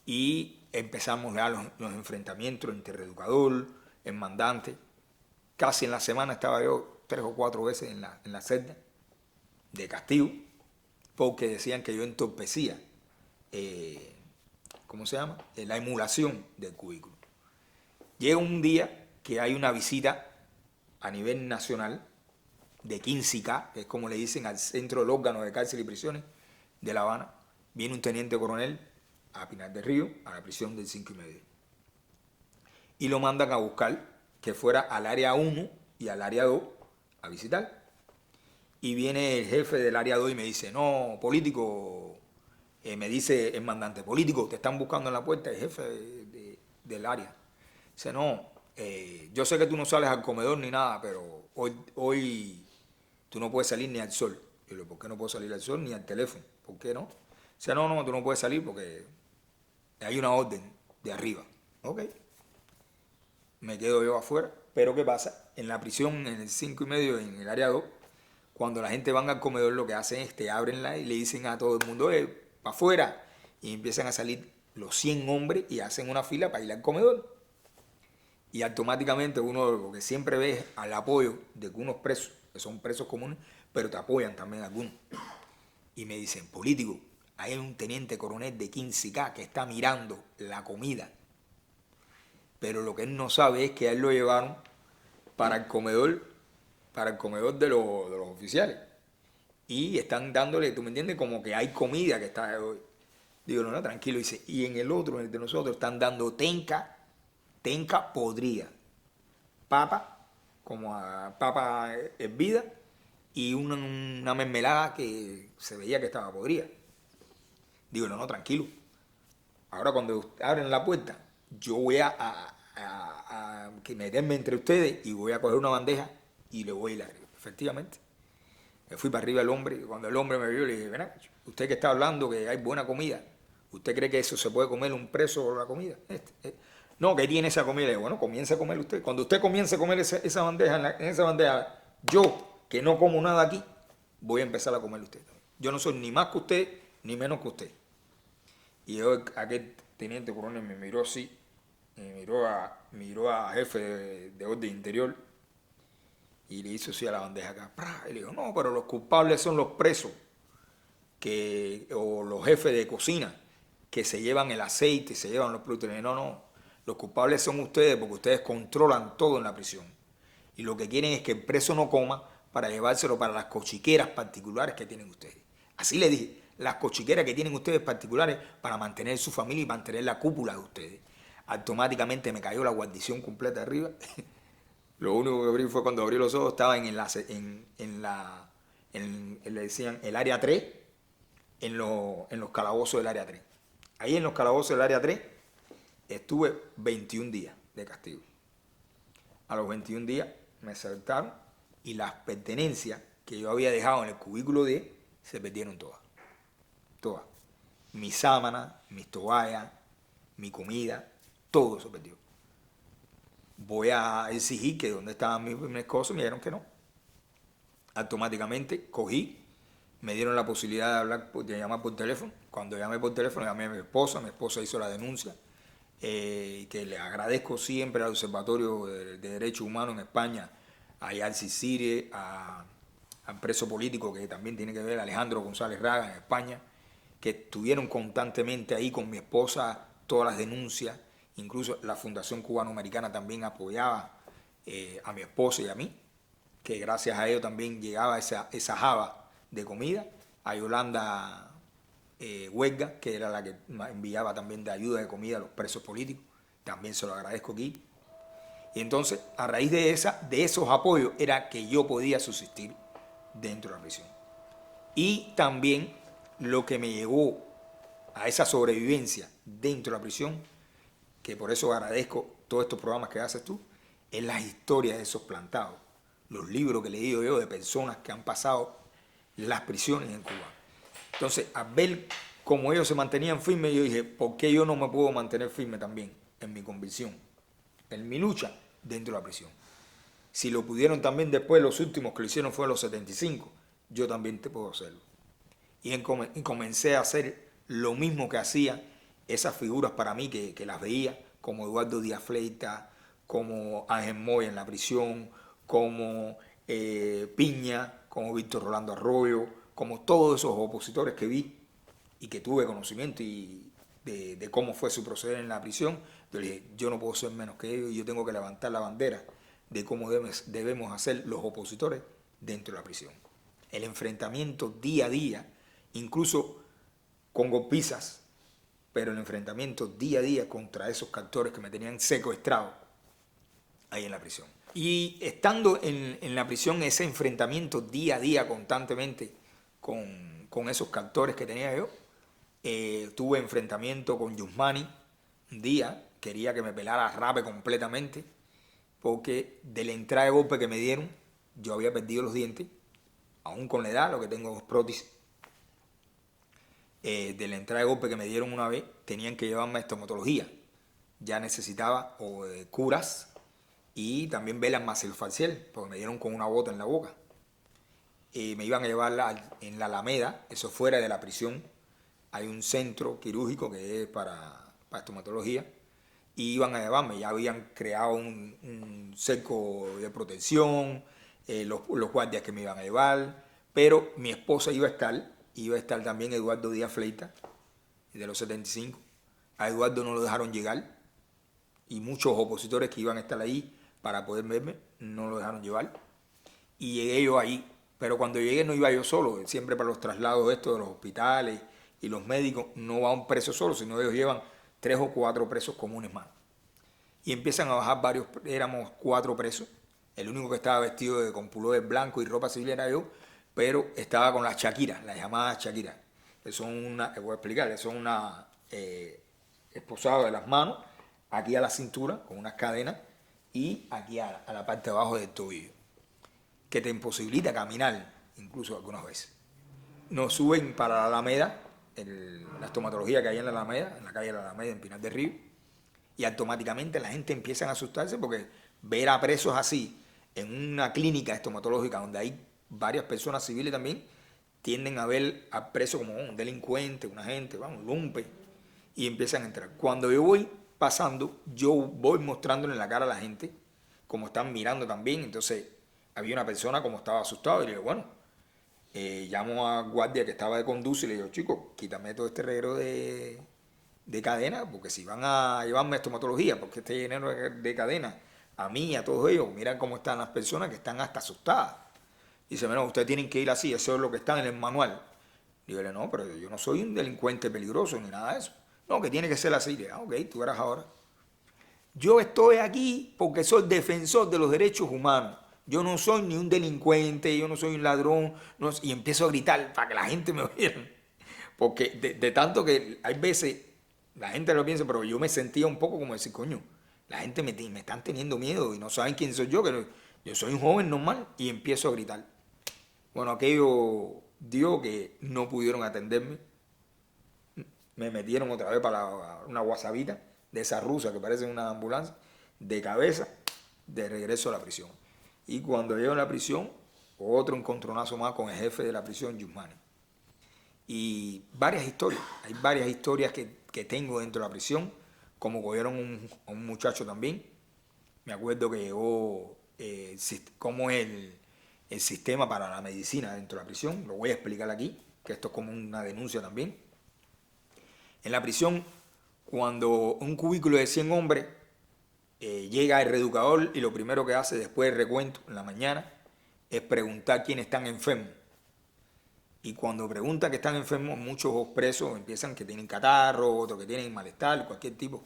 Y empezamos ya los enfrentamientos entre reeducador, el mandante. Casi en la semana estaba yo 3 o 4 veces en la celda de castigo, porque decían que yo entorpecía, ¿cómo se llama? La emulación del cubículo. Llega un día que hay una visita a nivel nacional de 15K, que es como le dicen al centro del órgano de cárcel y prisiones de La Habana. Viene un teniente coronel a Pinar del Río, a la prisión del 5+medio. Y lo mandan a buscar que fuera al área 1 y al área 2 a visitar. Y viene el jefe del área 2 y me dice, no, político, me dice el mandante, político, te están buscando en la puerta, el jefe del área. Dice, no, yo sé que tú no sales al comedor ni nada, pero hoy tú no puedes salir ni al sol. Y yo, ¿por qué no puedo salir al sol ni al teléfono? ¿Por qué no? Dice, no, tú no puedes salir porque hay una orden de arriba. Ok. Me quedo yo afuera. Pero ¿qué pasa? En la prisión, en el 5+medio, en el área 2, cuando la gente van al comedor, lo que hacen es te abrenla y le dicen a todo el mundo, para afuera. Y empiezan a salir los 100 hombres y hacen una fila para ir al comedor. Y automáticamente uno lo que siempre ve es al apoyo de unos presos, que son presos comunes, pero te apoyan también algunos. Y me dicen, político, hay un teniente coronel de 15K que está mirando la comida. Pero lo que él no sabe es que a él lo llevaron para el comedor de los oficiales. Y están dándole, ¿tú me entiendes? Como que hay comida que está... Digo, no, tranquilo. Dice, y en el otro, en el de nosotros, están dando tenca podrida. Papa, como a papa hervida, y una mermelada que se veía que estaba podrida. Digo, no, tranquilo. Ahora cuando abren la puerta, yo voy a meterme entre ustedes y voy a coger una bandeja y le voy a ir arriba. Efectivamente. Me fui para arriba al hombre y cuando el hombre me vio le dije, ven, usted que está hablando que hay buena comida, ¿usted cree que eso se puede comer un preso o la comida? No, que tiene esa comida. Le digo, bueno, comience a comer usted. Cuando usted comience a comer esa bandeja, en esa bandeja, yo, que no como nada aquí, voy a empezar a comer usted. Yo no soy ni más que usted, ni menos que usted. Y yo, aquel teniente coronel me miró así, miró a jefe de orden interior y le hizo así a la bandeja acá. Y le dijo, no, pero los culpables son los presos o los jefes de cocina que se llevan el aceite, se llevan los productos. No, los culpables son ustedes porque ustedes controlan todo en la prisión. Y lo que quieren es que el preso no coma para llevárselo para las cochiqueras particulares que tienen ustedes. Así le dije, las cochiqueras que tienen ustedes particulares para mantener su familia y mantener la cúpula de ustedes. Automáticamente me cayó la guarnición completa de arriba. Lo único que abrí fue cuando abrí los ojos, estaba le decían el área 3, en los calabozos del área 3. Ahí en los calabozos del área 3 estuve 21 días de castigo. A los 21 días me soltaron y las pertenencias que yo había dejado en el cubículo 10 se perdieron todas. Todas. Mis sábanas, mis toallas, mi comida, todo se perdió. Voy a exigir que donde estaban mis cosas, me dijeron que no. Automáticamente cogí, me dieron la posibilidad de llamar por teléfono. Cuando llamé por teléfono, llamé a mi esposa hizo la denuncia que le agradezco siempre al Observatorio de Derechos Humanos en España, a Yarsi Sire, al preso político que también tiene que ver, Alejandro González Raga en España, que estuvieron constantemente ahí con mi esposa, todas las denuncias, incluso la Fundación Cubano-Americana también apoyaba a mi esposa y a mí, que gracias a ello también llegaba esa java de comida, a Yolanda Huelga, que era la que enviaba también de ayuda de comida a los presos políticos, también se lo agradezco aquí. Y entonces, a raíz de esos apoyos, era que yo podía subsistir dentro de la prisión. Y también lo que me llevó a esa sobrevivencia dentro de la prisión, que por eso agradezco todos estos programas que haces tú, es las historias de esos plantados, los libros que he leído yo de personas que han pasado las prisiones en Cuba. Entonces, al ver cómo ellos se mantenían firmes, yo dije, ¿por qué yo no me puedo mantener firme también en mi convicción, en mi lucha dentro de la prisión? Si lo pudieron también después, los últimos que lo hicieron fueron los 75, yo también te puedo hacerlo. Y comencé a hacer lo mismo que hacía esas figuras para mí que las veía, como Eduardo Díaz Fleita, como Ángel Moya en la prisión, como Piña, como Víctor Rolando Arroyo, como todos esos opositores que vi y que tuve conocimiento de cómo fue su proceder en la prisión. Yo le dije, yo no puedo ser menos que ellos, yo tengo que levantar la bandera de cómo debemos hacer los opositores dentro de la prisión. El enfrentamiento día a día, incluso con golpizas, pero el enfrentamiento día a día contra esos captores que me tenían secuestrado ahí en la prisión. Y estando en la prisión, ese enfrentamiento día a día constantemente con esos captores que tenía yo, tuve enfrentamiento con Yusmani un día, quería que me pelara a rape completamente, porque de la entrada de golpe que me dieron, yo había perdido los dientes, aún con la edad, lo que tengo es prótesis. De la entrada de golpe que me dieron una vez, tenían que llevarme a estomatología. Ya necesitaba curas y también velas maxilofacial, porque me dieron con una bota en la boca. Me iban a llevar en la Alameda, eso fuera de la prisión. Hay un centro quirúrgico que es para estomatología. Y iban a llevarme, ya habían creado un cerco de protección, los guardias que me iban a llevar, pero mi esposa iba a estar también Eduardo Díaz Fleita, de los 75. A Eduardo no lo dejaron llegar y muchos opositores que iban a estar ahí para poder verme no lo dejaron llevar. Y llegué yo ahí, pero cuando llegué no iba yo solo, siempre para los traslados estos de los hospitales y los médicos no va un preso solo, sino ellos llevan 3 o 4 presos comunes más. Y empiezan a bajar varios, éramos 4 presos. El único que estaba vestido con pullover blanco y ropa civil era yo, pero estaba con las chaquiras, las llamadas chaquiras. Que son voy a explicar, son una esposado de las manos, aquí a la cintura, con unas cadenas, y aquí a la parte de abajo del tobillo, que te imposibilita caminar, incluso algunas veces. Nos suben para la Alameda, la estomatología que hay en la Alameda, en la calle de la Alameda, en Pinar del Río, y automáticamente la gente empieza a asustarse porque ver a presos así en una clínica estomatológica donde hay varias personas civiles también, tienden a ver al preso como un delincuente, un agente, un lumpe, y empiezan a entrar. Cuando yo voy pasando, yo voy mostrándole en la cara a la gente, como están mirando también, entonces había una persona como estaba asustado y le digo, bueno, llamo a guardia que estaba de conducir y le digo, chicos, quítame todo este reguero de cadena, porque si van a llevarme a estomatología, porque este dinero de cadena, a mí y a todos ellos, miran cómo están las personas que están hasta asustadas. Y dice, bueno, ustedes tienen que ir así, eso es lo que está en el manual. Digo, no, pero yo no soy un delincuente peligroso ni nada de eso. No, que tiene que ser así. Digo, ok, tú eras ahora. Yo estoy aquí porque soy defensor de los derechos humanos. Yo no soy ni un delincuente, yo no soy un ladrón. No, y empiezo a gritar para que la gente me oiga. Porque de tanto que hay veces, la gente lo piensa, pero yo me sentía un poco como decir, coño, la gente me están teniendo miedo y no saben quién soy yo, que yo soy un joven normal, y empiezo a gritar. Bueno, aquello dio que no pudieron atenderme. Me metieron otra vez para una guasabita de esa rusa que parece una ambulancia, de cabeza, de regreso a la prisión. Y cuando llego a la prisión, otro encontronazo más con el jefe de la prisión, Yusmani. Y varias historias, hay varias historias que tengo dentro de la prisión como cogieron a un muchacho también. Me acuerdo que llegó cómo es el sistema para la medicina dentro de la prisión. Lo voy a explicar aquí, que esto es como una denuncia también. En la prisión, cuando un cubículo de 100 hombres llega el reeducador y lo primero que hace después del recuento en la mañana es preguntar quiénes están enfermos. Y cuando pregunta que están enfermos, muchos presos empiezan que tienen catarro, otros que tienen malestar, cualquier tipo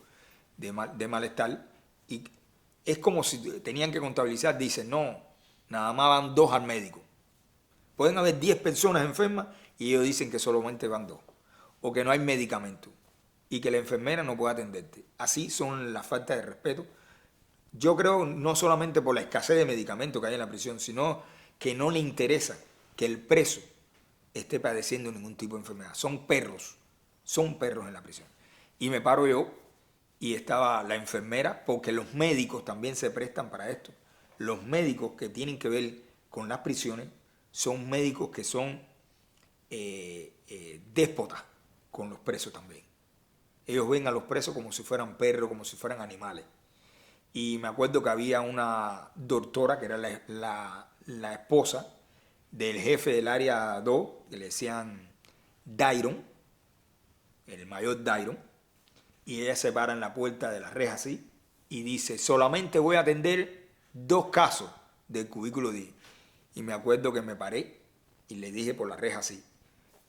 de malestar. Y es como si tenían que contabilizar, dicen, no, nada más van 2 al médico. Pueden haber 10 personas enfermas y ellos dicen que solamente van 2. O que no hay medicamento y que la enfermera no puede atenderte. Así son las faltas de respeto. Yo creo no solamente por la escasez de medicamentos que hay en la prisión, sino que no le interesa que el preso esté padeciendo ningún tipo de enfermedad. Son perros en la prisión. Y me paro yo y estaba la enfermera, porque los médicos también se prestan para esto. Los médicos que tienen que ver con las prisiones son médicos que son déspotas con los presos también. Ellos ven a los presos como si fueran perros, como si fueran animales. Y me acuerdo que había una doctora que era la esposa del jefe del área 2, que le decían Dairon, el mayor Dairon, y ella se para en la puerta de la reja así y dice, solamente voy a atender 2 casos del cubículo 10. Y me acuerdo que me paré y le dije por la reja así,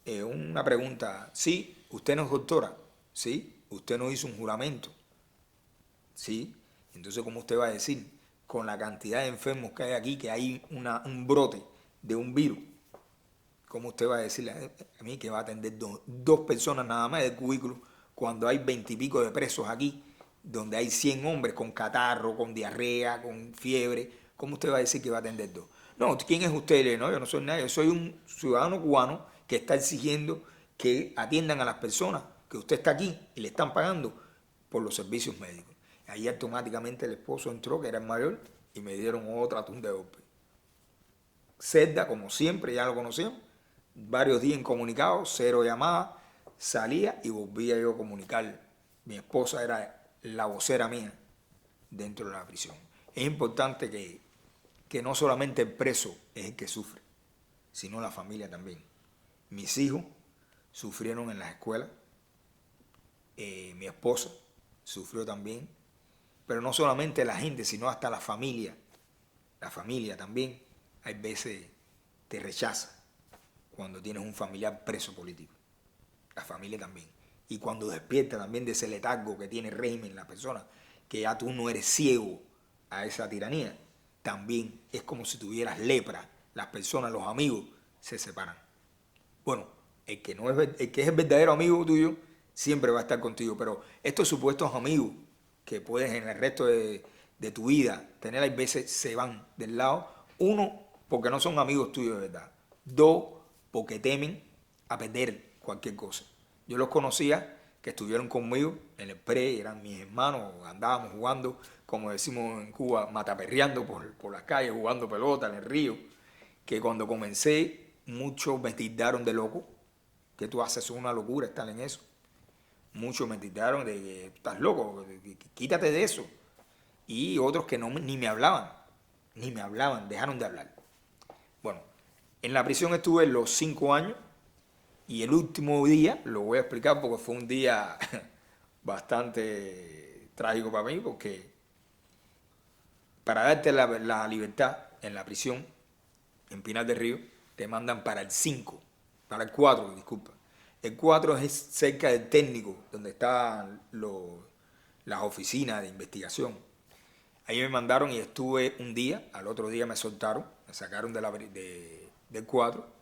una pregunta, sí, usted no es doctora, sí, usted no hizo un juramento, sí, entonces ¿cómo usted va a decir con la cantidad de enfermos que hay aquí que hay un brote de un virus? ¿Cómo usted va a decirle a mí que va a atender 2 personas nada más del cubículo cuando hay 20 y pico de presos aquí, donde hay 100 hombres con catarro, con diarrea, con fiebre? ¿Cómo usted va a decir que va a atender 2? No, ¿quién es usted? No, yo no soy nadie, yo soy un ciudadano cubano que está exigiendo que atiendan a las personas, que usted está aquí y le están pagando por los servicios médicos. Y ahí automáticamente el esposo entró, que era el mayor, y me dieron otra tunda de golpe. Celda, como siempre, ya lo conocían, varios días incomunicados, 0 llamadas, salía y volvía yo a comunicar. Mi esposa era la vocera mía dentro de la prisión. Es importante que no solamente el preso es el que sufre, sino la familia también. Mis hijos sufrieron en las escuelas, mi esposa sufrió también, pero no solamente la gente, sino hasta la familia. La familia también, hay veces te rechaza cuando tienes un familiar preso político. La familia también. Y cuando despierta también de ese letargo que tiene el régimen, la persona, que ya tú no eres ciego a esa tiranía, también es como si tuvieras lepra. Las personas, los amigos, se separan. Bueno, el que es el verdadero amigo tuyo, siempre va a estar contigo, pero estos supuestos amigos que puedes en el resto de tu vida tener, a veces se van del lado. 1, porque no son amigos tuyos de verdad. 2, porque temen a perder cualquier cosa. Yo los conocía, que estuvieron conmigo en el pre, eran mis hermanos, andábamos jugando, como decimos en Cuba, mataperreando por las calles, jugando pelota en el río, que cuando comencé, muchos me tildaron de loco, que tú haces una locura estar en eso. Muchos me tildaron de que estás loco, quítate de eso. Y otros que ni me hablaban, dejaron de hablar. Bueno, en la prisión estuve los 5 años y el último día, lo voy a explicar porque fue un día bastante trágico para mí, porque para darte la libertad en la prisión, en Pinar del Río, te mandan para el 5, para el 4, disculpa. El 4 es cerca del técnico, donde están las oficinas de investigación. Ahí me mandaron y estuve un día, al otro día me soltaron, me sacaron del 4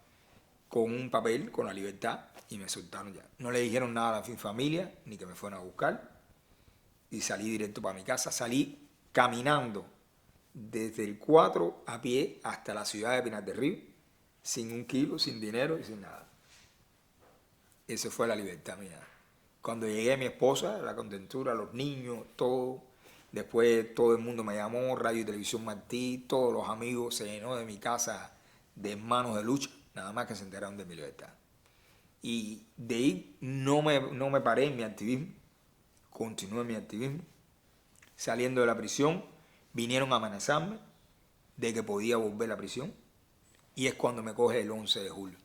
con un papel, con la libertad, y me soltaron ya. No le dijeron nada a mi familia, ni que me fueran a buscar, y salí directo para mi casa. Salí caminando desde el 4 a pie hasta la ciudad de Pinar del Río, sin 1 kilo, sin dinero y sin nada. Esa fue la libertad mía. Cuando llegué, mi esposa, la contentura, los niños, todo. Después todo el mundo me llamó, Radio y Televisión Martí, todos los amigos, se llenó de mi casa de hermanos de lucha, nada más que se enteraron de mi libertad. Y de ahí no me paré en mi activismo. continué mi activismo. Saliendo de la prisión, vinieron a amenazarme de que podía volver a la prisión. Y es cuando me coge el 11 de julio.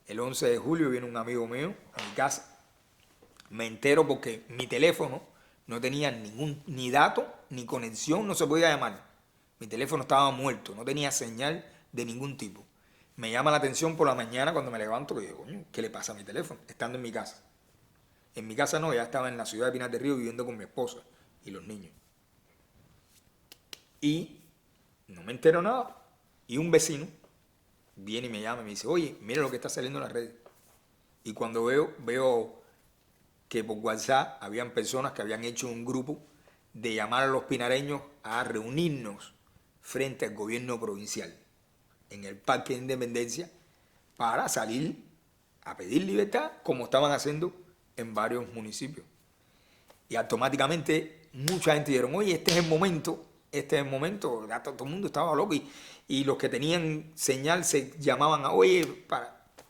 El 11 de julio viene un amigo mío a mi casa. Me entero porque mi teléfono no tenía ni dato, ni conexión, no se podía llamar. Mi teléfono estaba muerto, no tenía señal de ningún tipo. Me llama la atención por la mañana cuando me levanto, que digo, coño, ¿qué le pasa a mi teléfono? Estando en mi casa. En mi casa no, ya estaba en la ciudad de Pinar del Río viviendo con mi esposa y los niños. Y no me entero nada. Y un vecino viene y me llama y me dice, oye, mira lo que está saliendo en las redes. Y cuando veo que por WhatsApp habían personas que habían hecho un grupo de llamar a los pinareños a reunirnos frente al gobierno provincial en el Parque de Independencia para salir a pedir libertad, como estaban haciendo en varios municipios. Y automáticamente mucha gente dijeron, oye, este es el momento, ya todo el mundo estaba loco y los que tenían señal se llamaban a, oye,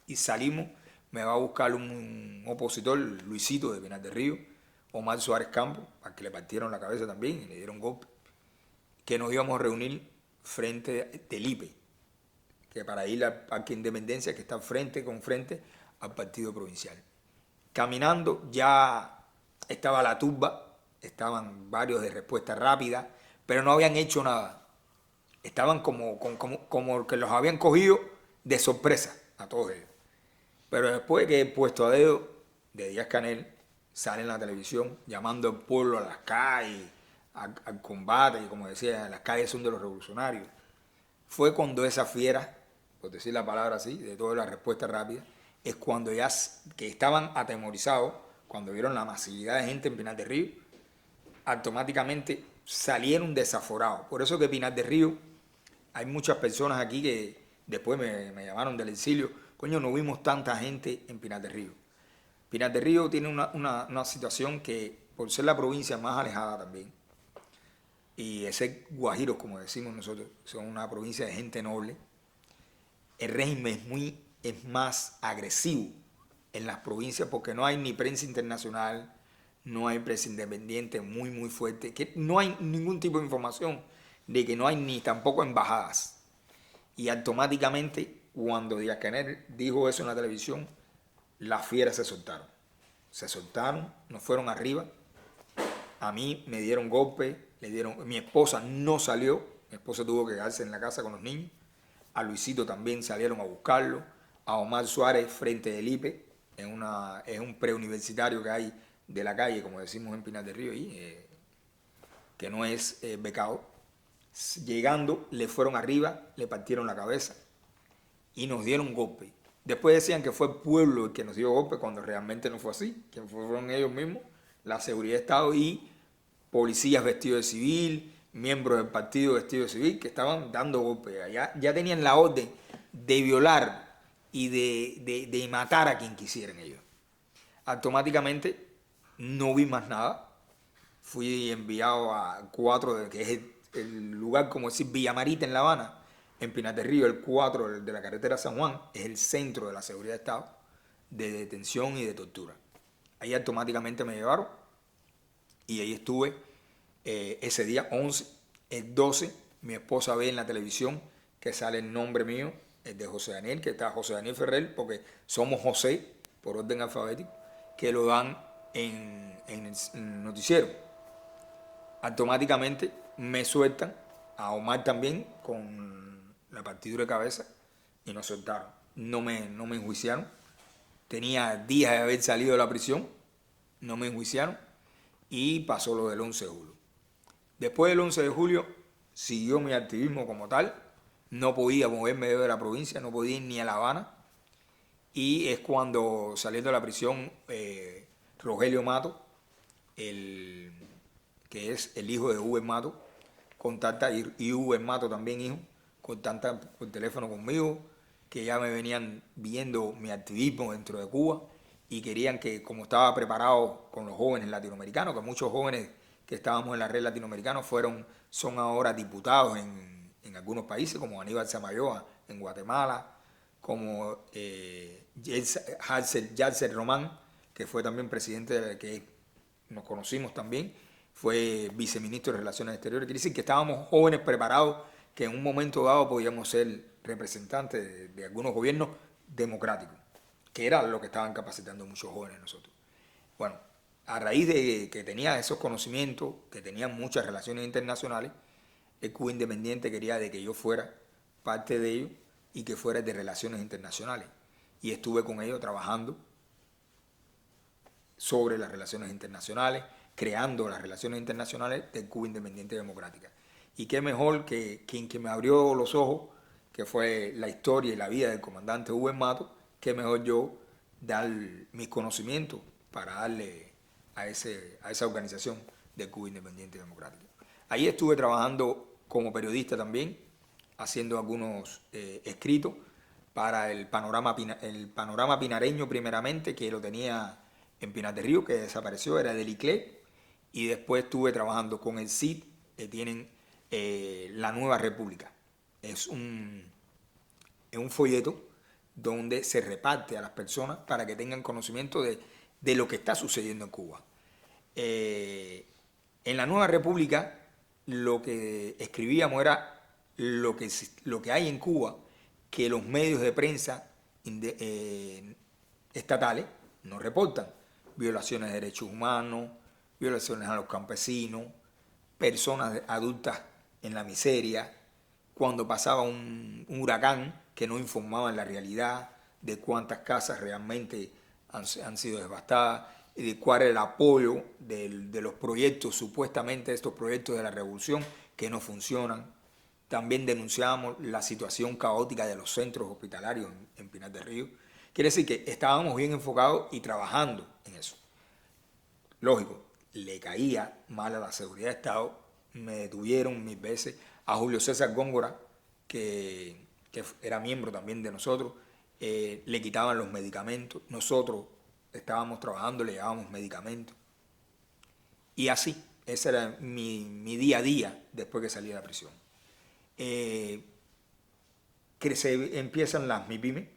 y salimos. Me va a buscar un opositor, Luisito de Pinar del Río, Omar Suárez Campos, al que le partieron la cabeza también y le dieron golpe, que nos íbamos a reunir frente del IPE, que para ir al Parque Independencia, que está frente con frente al partido provincial. Caminando ya estaba la turba, estaban varios de respuesta rápida, pero no habían hecho nada. Estaban como que los habían cogido de sorpresa a todos ellos. Pero después que el puesto a dedo de Díaz-Canel sale en la televisión llamando al pueblo a las calles, al combate, y como decía, las calles son de los revolucionarios, fue cuando esa fiera, por decir la palabra así, de toda la respuesta rápida, es cuando ya que estaban atemorizados, cuando vieron la masividad de gente en Pinar del Río, automáticamente salieron desaforados. Por eso que Pinar del Río, hay muchas personas aquí que después me llamaron del exilio, coño, no vimos tanta gente en Pinar del Río. Pinar del Río tiene una situación que, por ser la provincia más alejada también, y ese guajiros, como decimos nosotros, son una provincia de gente noble, el régimen es más agresivo en las provincias porque no hay ni prensa internacional, no hay prensa independiente muy fuerte, que no hay ningún tipo de información, de que no hay ni tampoco embajadas. Y automáticamente, cuando Díaz-Canel dijo eso en la televisión, las fieras se soltaron. Se soltaron, nos fueron arriba. A mí me dieron golpes, mi esposa no salió, mi esposa tuvo que quedarse en la casa con los niños. A Luisito también salieron a buscarlo. A Omar Suárez frente del IPE, es un preuniversitario que hay de la calle, como decimos en Pinar del Río, que no es becado. Llegando, le fueron arriba, le partieron la cabeza y nos dieron golpe. Después decían que fue el pueblo el que nos dio golpe, cuando realmente no fue así, que fueron ellos mismos, la seguridad de Estado y policías vestidos de civil, miembros del partido vestidos de civil, que estaban dando golpe. Ya tenían la orden de violar y de matar a quien quisieran ellos. Automáticamente no vi más nada. Fui enviado a 4, que es el lugar, como decir, Villamarita en La Habana, en Pinar del Río, el 4 de la carretera San Juan, es el centro de la seguridad de Estado, de detención y de tortura. Ahí automáticamente me llevaron y ahí estuve ese día 11, el 12, mi esposa ve en la televisión que sale el nombre mío, el de José Daniel, que está José Daniel Ferrer, porque somos José, por orden alfabético, que lo dan en el noticiero. Automáticamente me sueltan, a Omar también, con la partidura de cabeza, y nos soltaron. No me enjuiciaron. Tenía días de haber salido de la prisión, no me enjuiciaron, y pasó lo del 11 de julio. Después del 11 de julio siguió mi activismo como tal, no podía moverme de la provincia, no podía ir ni a La Habana, y es cuando, saliendo de la prisión, Rogelio Mato, que es el hijo de Uber Mato, contacta, y Uber Mato también hijo, contacta por teléfono conmigo, que ya me venían viendo mi activismo dentro de Cuba y querían que, como estaba preparado con los jóvenes latinoamericanos, que muchos jóvenes que estábamos en la red latinoamericana son ahora diputados en algunos países, como Aníbal Samayoa en Guatemala, como Yasser Román, que fue también presidente, que nos conocimos también, fue viceministro de Relaciones Exteriores. Quiere decir que estábamos jóvenes preparados, que en un momento dado podíamos ser representantes de algunos gobiernos democráticos, que era lo que estaban capacitando muchos jóvenes nosotros. Bueno, a raíz de que tenía esos conocimientos, que tenía muchas relaciones internacionales, el Cuba Independiente quería de que yo fuera parte de ellos y que fuera de relaciones internacionales. Y estuve con ellos trabajando sobre las relaciones internacionales, creando las relaciones internacionales del Cuba Independiente Democrática. Y qué mejor que quien que me abrió los ojos, que fue la historia y la vida del comandante Hugo Mato, qué mejor yo dar mis conocimientos para darle a esa organización del Cuba Independiente Democrática. Ahí estuve trabajando como periodista también, haciendo algunos escritos para el panorama pinareño primeramente, que lo tenía en Pinar del Río, que desapareció, era del ICLE, y después estuve trabajando con el CID, que tienen La Nueva República. Es un folleto donde se reparte a las personas para que tengan conocimiento de lo que está sucediendo en Cuba. En La Nueva República lo que escribíamos era lo que hay en Cuba, que los medios de prensa estatales no reportan. Violaciones de derechos humanos, violaciones a los campesinos, personas adultas en la miseria, cuando pasaba un huracán que no informaban la realidad de cuántas casas realmente han sido devastadas, y de cuál era el apoyo de los proyectos, supuestamente estos proyectos de la revolución, que no funcionan. También denunciábamos la situación caótica de los centros hospitalarios en Pinar del Río. Quiere decir que estábamos bien enfocados y trabajando en eso. Lógico, le caía mal a la seguridad de Estado, me detuvieron mil veces. A Julio César Góngora, que era miembro también de nosotros, le quitaban los medicamentos. Nosotros estábamos trabajando, le llevábamos medicamentos. Y así, ese era mi día a día después que salí de la prisión. Empiezan las MIPYME,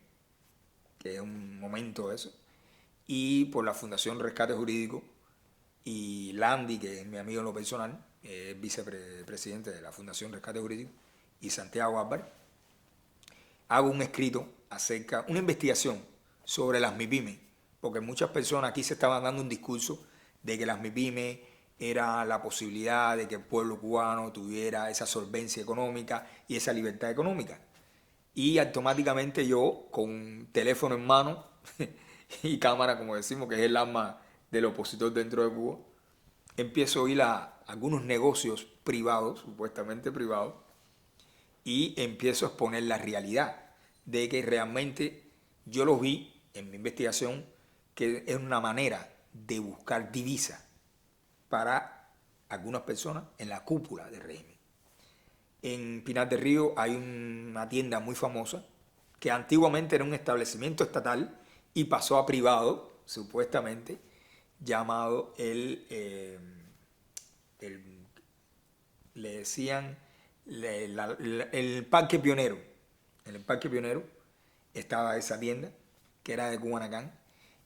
que es un momento de eso, y por la Fundación Rescate Jurídico, y Landy, que es mi amigo en lo personal, es vicepresidente de la Fundación Rescate Jurídico, y Santiago Álvarez, hago un escrito una investigación sobre las MIPYME, porque muchas personas aquí se estaban dando un discurso de que las MIPYME era la posibilidad de que el pueblo cubano tuviera esa solvencia económica y esa libertad económica. Y automáticamente yo, con teléfono en mano y cámara, como decimos, que es el arma del opositor dentro de Cuba, empiezo a ir a algunos negocios privados, supuestamente privados, y empiezo a exponer la realidad de que realmente yo los vi en mi investigación que es una manera de buscar divisas para algunas personas en la cúpula del régimen. En Pinar del Río hay una tienda muy famosa que antiguamente era un establecimiento estatal y pasó a privado, supuestamente, llamado le decían el Parque Pionero. En el Parque Pionero estaba esa tienda, que era de Cubanacán,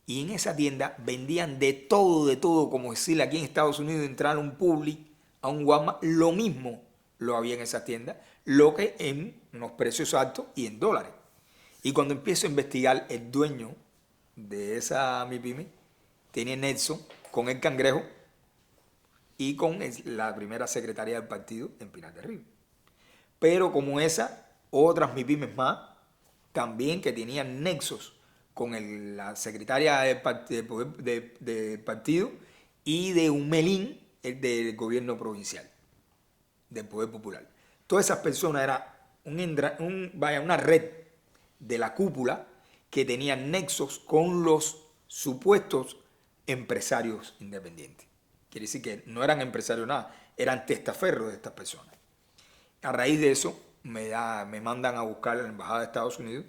y en esa tienda vendían de todo, como decir aquí en Estados Unidos, entrar a un Publix, a un Walmart, lo mismo lo había en esas tiendas, lo que en unos precios altos y en dólares. Y cuando empiezo a investigar, el dueño de esa MIPYME tenía nexo con el Cangrejo y con la primera secretaria del partido en Pinar del Río. Pero como esa, otras MIPYMEs más, también que tenían nexos con la secretaria del partido y de un melín del gobierno provincial, del Poder Popular. Todas esas personas eran una red de la cúpula que tenían nexos con los supuestos empresarios independientes. Quiere decir que no eran empresarios nada, eran testaferros de estas personas. A raíz de eso me mandan a buscar a la Embajada de Estados Unidos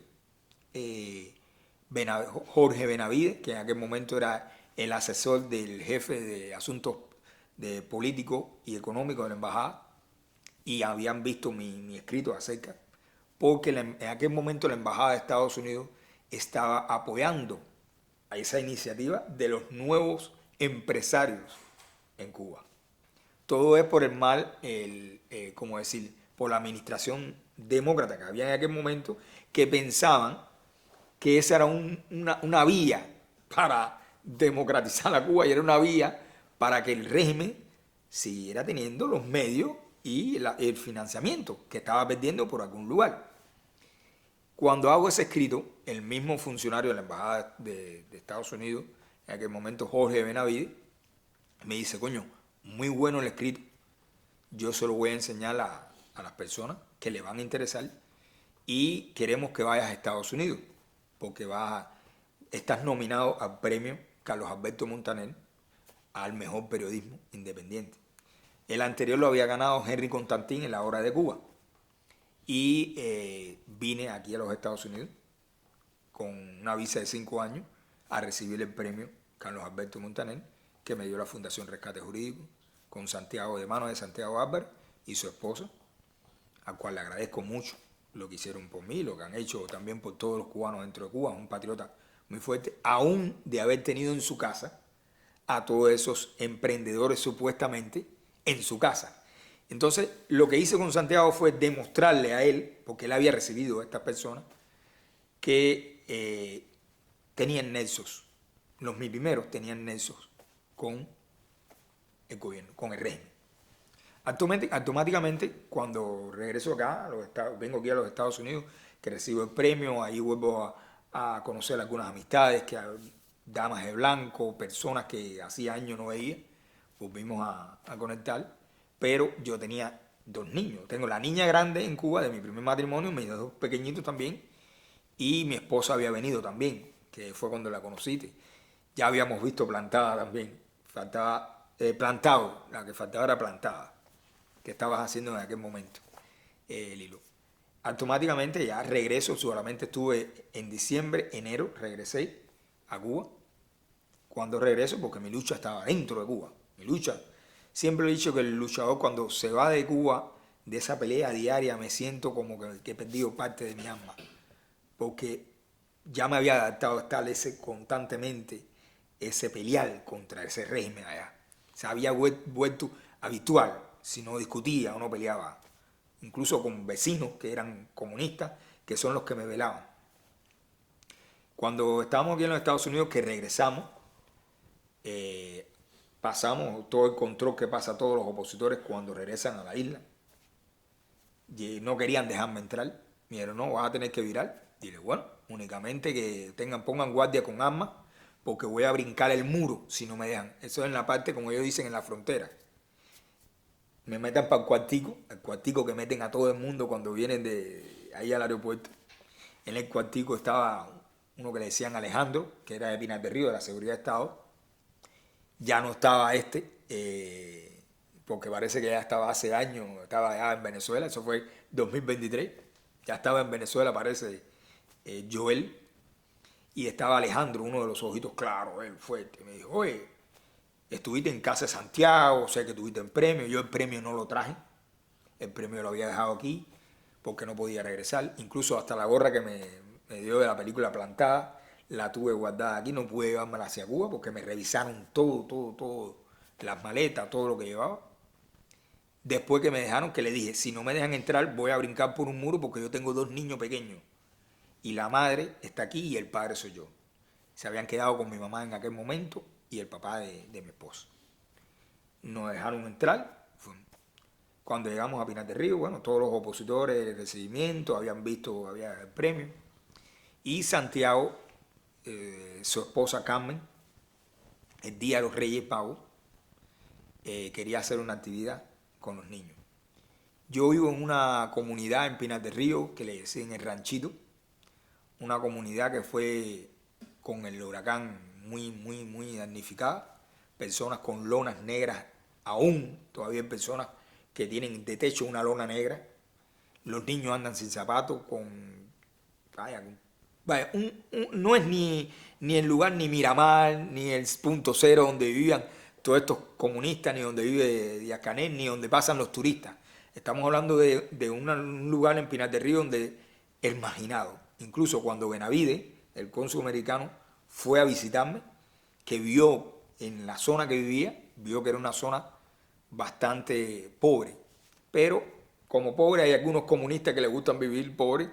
Jorge Benavides, que en aquel momento era el asesor del jefe de asuntos políticos y económicos de la embajada, y habían visto mi escrito acerca, porque en aquel momento la Embajada de Estados Unidos estaba apoyando a esa iniciativa de los nuevos empresarios en Cuba. Todo es por el mal, como decir, por la administración demócrata que había en aquel momento, que pensaban que esa era una vía para democratizar la Cuba y era una vía para que el régimen siguiera teniendo los medios y el financiamiento que estaba perdiendo por algún lugar. Cuando hago ese escrito, el mismo funcionario de la Embajada de Estados Unidos, en aquel momento Jorge Benavides, me dice, coño, muy bueno el escrito, yo se lo voy a enseñar a las personas que le van a interesar y queremos que vayas a Estados Unidos, porque estás nominado al premio Carlos Alberto Montaner al mejor periodismo independiente. El anterior lo había ganado Henry Constantin en La Hora de Cuba. Y vine aquí a los Estados Unidos con una visa de 5 años a recibir el premio Carlos Alberto Montaner, que me dio la Fundación Rescate Jurídico, con Santiago, de manos de Santiago Álvarez y su esposa, al cual le agradezco mucho lo que hicieron por mí, lo que han hecho también por todos los cubanos dentro de Cuba, un patriota muy fuerte, aún de haber tenido en su casa a todos esos emprendedores supuestamente en su casa. Entonces, lo que hice con Santiago fue demostrarle a él, porque él había recibido a estas personas, que tenían nexos. Los mis primeros tenían nexos con el gobierno, con el régimen. Automáticamente, cuando regreso acá, vengo aquí a los Estados Unidos, que recibo el premio, ahí vuelvo a conocer algunas amistades, damas de blanco, personas que hacía años no veía, volvimos a conectar, pero yo tenía 2 niños. Tengo la niña grande en Cuba de mi primer matrimonio, mis 2 pequeñitos también, y mi esposa había venido también, que fue cuando la conociste. Ya habíamos visto plantada también, faltaba plantado, la que faltaba era plantada, que estabas haciendo en aquel momento, Lilo. Automáticamente ya regreso, solamente estuve en diciembre, enero, regresé a Cuba. Cuando regreso, porque mi lucha estaba dentro de Cuba, mi lucha. Siempre he dicho que el luchador cuando se va de Cuba, de esa pelea diaria, me siento como que he perdido parte de mi alma. Porque ya me había adaptado a estar constantemente ese pelear contra ese régimen allá. Se había vuelto habitual, si no discutía o no peleaba. Incluso con vecinos que eran comunistas, que son los que me velaban. Cuando estábamos aquí en los Estados Unidos, que regresamos, pasamos todo el control que pasa a todos los opositores cuando regresan a la isla. Y no querían dejarme entrar. Me dijeron, no, vas a tener que virar. Dile, bueno, únicamente que pongan guardia con armas, porque voy a brincar el muro si no me dejan. Eso es en la parte, como ellos dicen, en la frontera. Me metan para el cuartico que meten a todo el mundo cuando vienen de ahí al aeropuerto. En el cuartico estaba uno que le decían Alejandro, que era de Pinar del Río, de la Seguridad de Estado. Ya no estaba porque parece que ya estaba hace años, estaba ya en Venezuela, eso fue 2023, ya estaba en Venezuela, parece, Joel, y estaba Alejandro, uno de los ojitos claros, él fuerte, me dijo, oye, estuviste en casa de Santiago, sé que tuviste el premio, yo el premio no lo traje, el premio lo había dejado aquí, porque no podía regresar, incluso hasta la gorra que me dio de la película Plantada, la tuve guardada aquí, no pude llevármela hacia Cuba porque me revisaron todo, las maletas, todo lo que llevaba. Después que me dejaron, que le dije, si no me dejan entrar, voy a brincar por un muro porque yo tengo 2 niños pequeños. Y la madre está aquí y el padre soy yo. Se habían quedado con mi mamá en aquel momento y el papá de mi esposa. Nos dejaron entrar. Cuando llegamos a Pinar del Río, bueno, todos los opositores del recibimiento habían visto, había el premio. Y Santiago, su esposa Carmen, el día de los Reyes Pagos, quería hacer una actividad con los niños. Yo vivo en una comunidad en Pinar del Río, que le decían el Ranchito, una comunidad que fue con el huracán muy damnificada, personas con lonas negras, aún todavía hay personas que tienen de techo una lona negra, los niños andan sin zapatos, no es ni el lugar ni Miramar, ni el punto cero donde vivían todos estos comunistas, ni donde vive Díaz Canel, ni donde pasan los turistas. Estamos hablando de un lugar en Pinar del Río donde el marginado, incluso cuando Benavides, el cónsul americano, fue a visitarme, que vio en la zona que vivía vio que era una zona bastante pobre. Pero como pobre hay algunos comunistas que les gustan vivir pobres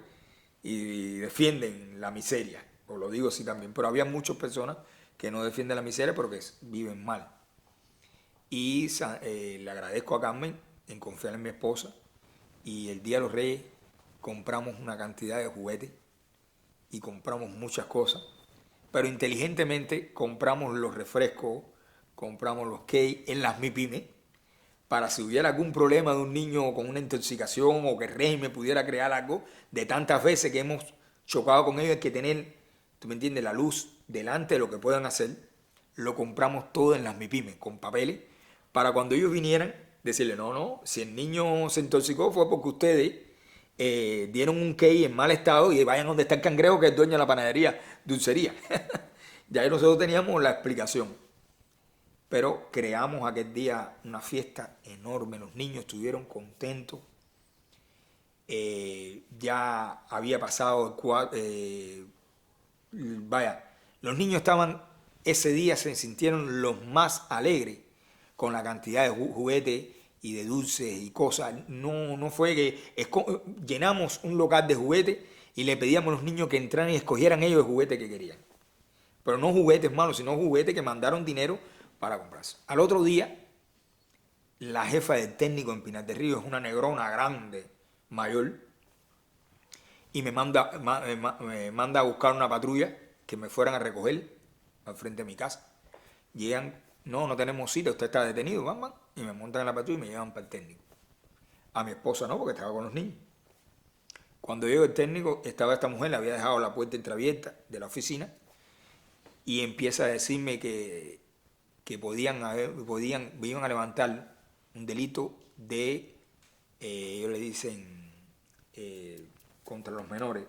y defienden la miseria. Os lo digo así también. Pero había muchas personas que no defienden la miseria porque viven mal. Y le agradezco a Carmen en confiar en mi esposa. Y el Día de los Reyes compramos una cantidad de juguetes y compramos muchas cosas. Pero inteligentemente compramos los refrescos, compramos los cakes en las MIPYME para si hubiera algún problema de un niño con una intoxicación o que el régimen pudiera crear algo, de tantas veces que hemos chocado con ellos, hay que tener, tú me entiendes, la luz delante de lo que puedan hacer. Lo compramos todo en las MIPYME con papeles para cuando ellos vinieran decirle, no, si el niño se intoxicó fue porque ustedes dieron un cake en mal estado y vayan donde está el cangrejo que es dueño de la panadería, dulcería. Ya ahí nosotros teníamos la explicación. Pero creamos aquel día una fiesta enorme, los niños estuvieron contentos. Ya había pasado, vaya, los niños estaban, ese día se sintieron los más alegres con la cantidad de juguetes y de dulces y cosas. No fue que llenamos un local de juguetes y le pedíamos a los niños que entraran y escogieran ellos el juguete que querían. Pero no juguetes malos, sino juguetes que mandaron dinero para comprarse. Al otro día, la jefa del técnico en Pinar del Río es una negrona grande, mayor, y me manda a buscar una patrulla que me fueran a recoger al frente de mi casa. Llegan, no tenemos cita, usted está detenido, van, y me montan en la patrulla y me llevan para el técnico. A mi esposa no, porque estaba con los niños. Cuando llegó el técnico, estaba esta mujer, le había dejado la puerta entreabierta de la oficina y empieza a decirme que me iban a levantar un delito de, ellos le dicen, contra los menores,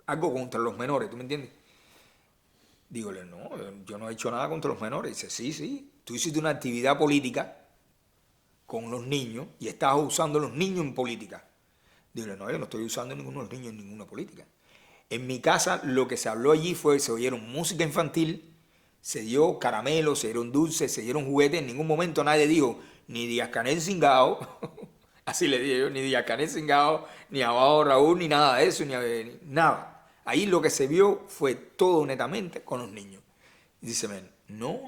algo contra los menores, ¿tú me entiendes? Dígole, no, yo no he hecho nada contra los menores. Dice, sí, tú hiciste una actividad política con los niños y estabas usando a los niños en política. Dígole, no, yo no estoy usando a ninguno de los niños en ninguna política. En mi casa lo que se habló allí fue, se oyeron música infantil, se dio caramelos, se dieron dulces, se dieron juguetes. En ningún momento nadie dijo, ni Díaz-Canel Cingao, así le dije yo, ni Díaz-Canel Cingao, ni Abajo Raúl, ni nada de eso, ni nada. Ahí lo que se vio fue todo netamente con los niños. Y dice, no,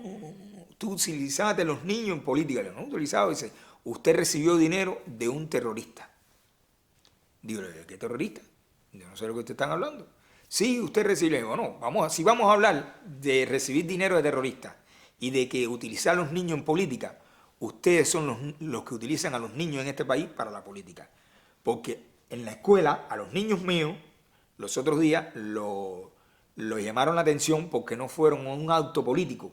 tú utilizaste a los niños en política. Yo no utilizaba, dice, usted recibió dinero de un terrorista. Digo, ¿qué terrorista? Yo no sé de lo que ustedes están hablando. Sí, usted recibe. Bueno, si vamos a hablar de recibir dinero de terroristas y de que utilizar a los niños en política, ustedes son los que utilizan a los niños en este país para la política. Porque en la escuela, a los niños míos, los otros días lo llamaron la atención porque no fueron a un acto político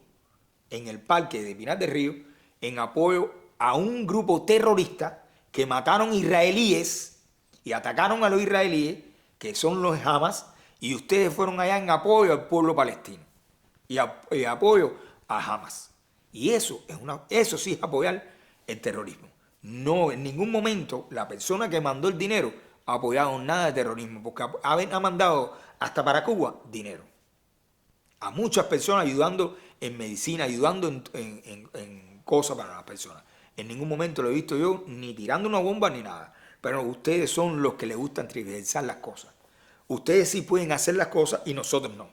en el parque de Pinar del Río en apoyo a un grupo terrorista que mataron israelíes y atacaron a los israelíes, que son los Hamas, y ustedes fueron allá en apoyo al pueblo palestino y apoyo a Hamas. Y eso sí es apoyar el terrorismo. No, en ningún momento la persona que mandó el dinero ha apoyado nada de terrorismo, porque ha mandado hasta para Cuba dinero. A muchas personas ayudando en medicina, ayudando en cosas para las personas. En ningún momento lo he visto yo ni tirando una bomba ni nada. Pero ustedes son los que les gustan trivializar las cosas. Ustedes sí pueden hacer las cosas y nosotros no.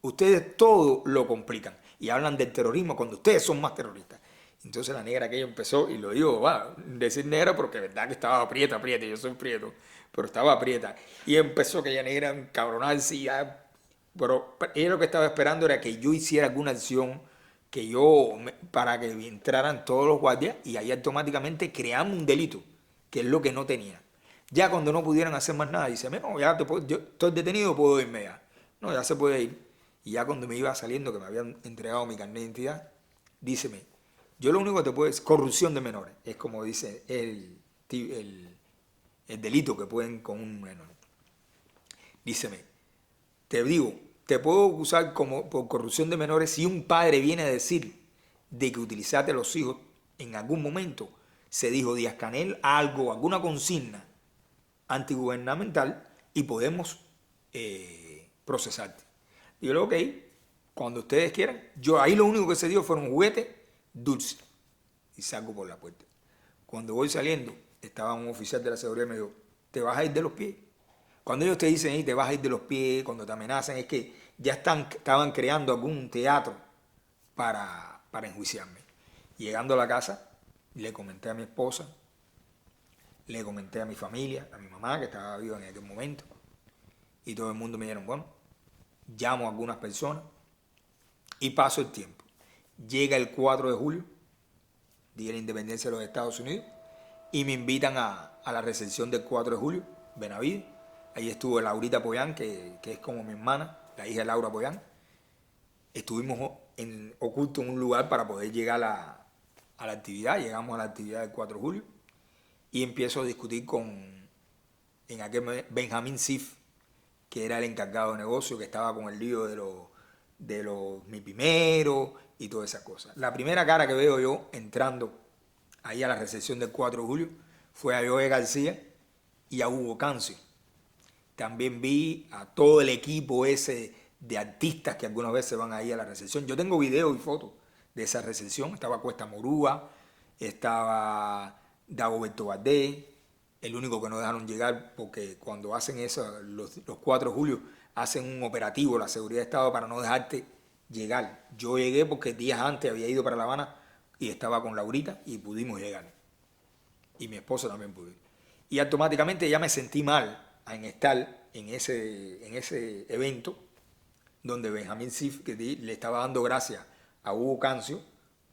Ustedes todo lo complican y hablan del terrorismo cuando ustedes son más terroristas. Entonces la negra aquella empezó, y lo digo, decir negra porque es verdad que estaba aprieta, yo soy prieto, pero estaba aprieta. Y empezó aquella negra a encabronarse, pero ella lo que estaba esperando era que yo hiciera alguna acción para que entraran todos los guardias y ahí automáticamente creamos un delito, que es lo que no tenía. Ya cuando no pudieran hacer más nada, dice, no, ya yo estoy detenido, puedo irme ya. No, ya se puede ir. Y ya cuando me iba saliendo, que me habían entregado mi carnet de identidad, díceme, yo lo único que te puedo decir, corrupción de menores, es como dice el delito que pueden con un menor. Díceme, te digo, te puedo acusar por corrupción de menores si un padre viene a decir de que utilizaste a los hijos en algún momento, se dijo Díaz-Canel algo, alguna consigna antigubernamental y podemos procesarte. Digo, ok, cuando ustedes quieran. Yo ahí lo único que se dio fueron juguetes dulces. Y salgo por la puerta. Cuando voy saliendo, estaba un oficial de la seguridad y me dijo, ¿te vas a ir de los pies? Cuando ellos te dicen, te vas a ir de los pies, cuando te amenazan, es que ya estaban creando algún teatro para enjuiciarme. Llegando a la casa, le comenté a mi esposa, le comenté a mi familia, a mi mamá, que estaba viva en aquel momento, y todo el mundo me dijeron, bueno, llamo a algunas personas y paso el tiempo. Llega el 4 de julio, Día de la Independencia de los Estados Unidos, y me invitan a la recepción del 4 de julio, Benavides. Ahí estuvo Laurita Pollán, que es como mi hermana, la hija de Laura Pollán. Estuvimos ocultos en un lugar para poder llegar a la actividad. Llegamos a la actividad del 4 de julio y empiezo a discutir en aquel Benjamín Sif, que era el encargado de negocio, que estaba con el lío de los mi primero y todas esas cosas. La primera cara que veo yo entrando ahí a la recepción del 4 de julio fue a Joe García y a Hugo Cancio. También vi a todo el equipo ese de artistas que algunas veces van ahí a la recepción. Yo tengo videos y fotos de esa recepción. Estaba Cuesta Morúa, estaba Dagoberto Valdés, el único que no dejaron llegar porque cuando hacen eso, los 4 de julio, hacen un operativo, la seguridad de Estado, para no dejarte llegar. Yo llegué porque días antes había ido para La Habana y estaba con Laurita y pudimos llegar. Y mi esposa también pudo ir. Y automáticamente ya me sentí mal en estar en ese evento donde Benjamín Sif, que le estaba dando gracias a Hugo Cancio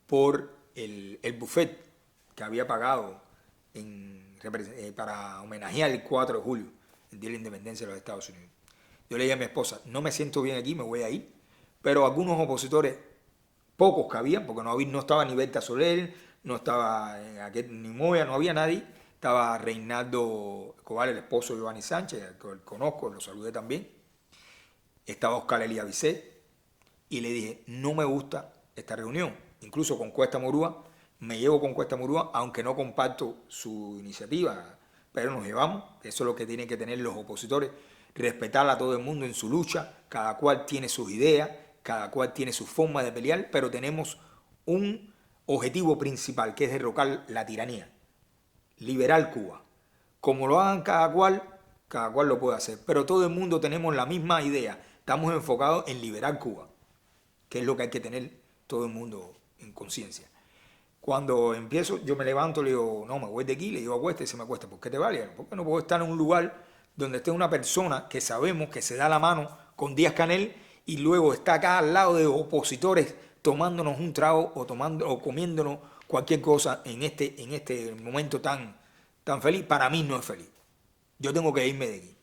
por el buffet que había pagado para homenajear el 4 de julio, el Día de la Independencia de los Estados Unidos. Yo le dije a mi esposa, no me siento bien aquí, me voy a ir, pero algunos opositores, pocos que habían, porque no estaba ni Berta Soler, no estaba ni Moya, no había nadie. Estaba Reinaldo Escobar, el esposo de Giovanni Sánchez, que conozco, lo saludé también. Estaba Oscar Elías Vicet. Y le dije, no me gusta esta reunión. Incluso con Cuesta Morúa, me llevo con Cuesta Morúa, aunque no comparto su iniciativa, pero nos llevamos. Eso es lo que tienen que tener los opositores. Respetar a todo el mundo en su lucha. Cada cual tiene sus ideas, cada cual tiene su forma de pelear, pero tenemos un objetivo principal, que es derrocar la tiranía. Liberar Cuba. Como lo hagan cada cual lo puede hacer. Pero todo el mundo tenemos la misma idea. Estamos enfocados en liberar Cuba, que es lo que hay que tener todo el mundo en conciencia. Cuando empiezo, yo me levanto, le digo, no, me voy de aquí, le digo, acuesta y se me acuesta. ¿Por qué te vale? Porque no puedo estar en un lugar donde esté una persona que sabemos que se da la mano con Díaz-Canel y luego está acá al lado de opositores tomándonos un trago o comiéndonos cualquier cosa en este momento tan feliz. Para mí no es feliz. Yo tengo que irme de aquí.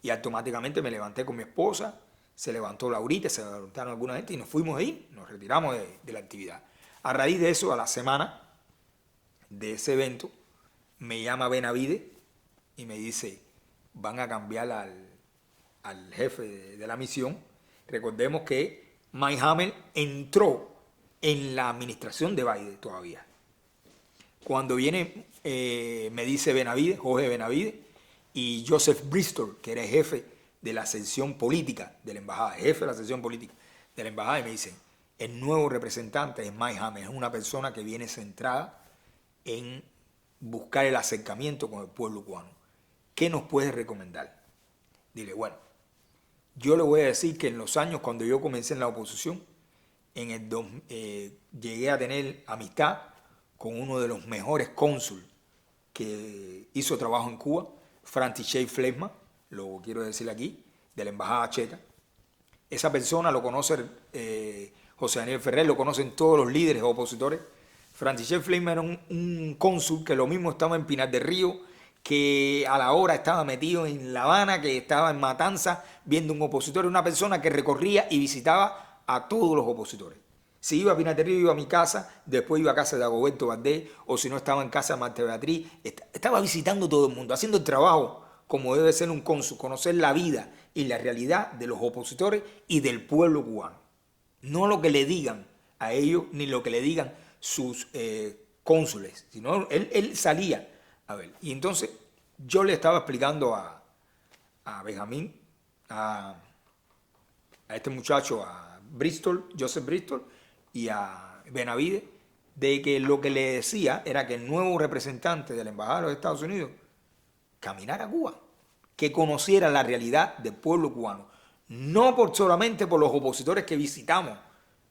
Y automáticamente me levanté con mi esposa, se levantó Laurita, se levantaron alguna gente y nos fuimos ahí, nos retiramos de la actividad. A raíz de eso, a la semana de ese evento, me llama Benavides y me dice, van a cambiar al jefe de la misión. Recordemos que Mike Hammer entró en la administración de Biden todavía. Cuando viene, me dice Benavides, Jorge Benavides, y Joseph Bristol, que era el jefe de la sección política de la embajada, jefe de la sección política de la embajada, y me dicen, el nuevo representante es Mike Hammer, es una persona que viene centrada en buscar el acercamiento con el pueblo cubano. ¿Qué nos puede recomendar? Dile, bueno, yo le voy a decir que en los años cuando yo comencé en la oposición, llegué a tener amistad con uno de los mejores cónsules que hizo trabajo en Cuba, Francis Shea Flesma, lo quiero decir aquí, de la embajada cheta. Esa persona lo conoce José Daniel Ferrer, lo conocen todos los líderes opositores. Francis Shea Flesma era un cónsul que lo mismo estaba en Pinar del Río, que a la hora estaba metido en La Habana, que estaba en Matanza viendo un opositor, una persona que recorría y visitaba a todos los opositores. Si iba a Pinar del Río, iba a mi casa, después iba a casa de Dagoberto Valdés, o si no estaba en casa de Marta Beatriz, estaba visitando todo el mundo, haciendo el trabajo como debe ser un cónsul, conocer la vida y la realidad de los opositores y del pueblo cubano. No lo que le digan a ellos, ni lo que le digan sus cónsules, sino él salía a ver. Y entonces yo le estaba explicando a Benjamín, a este muchacho, a Bristol, Joseph Bristol y a Benavides, de que lo que le decía era que el nuevo representante de la Embajada de los Estados Unidos caminara a Cuba, que conociera la realidad del pueblo cubano, no solamente por los opositores que visitamos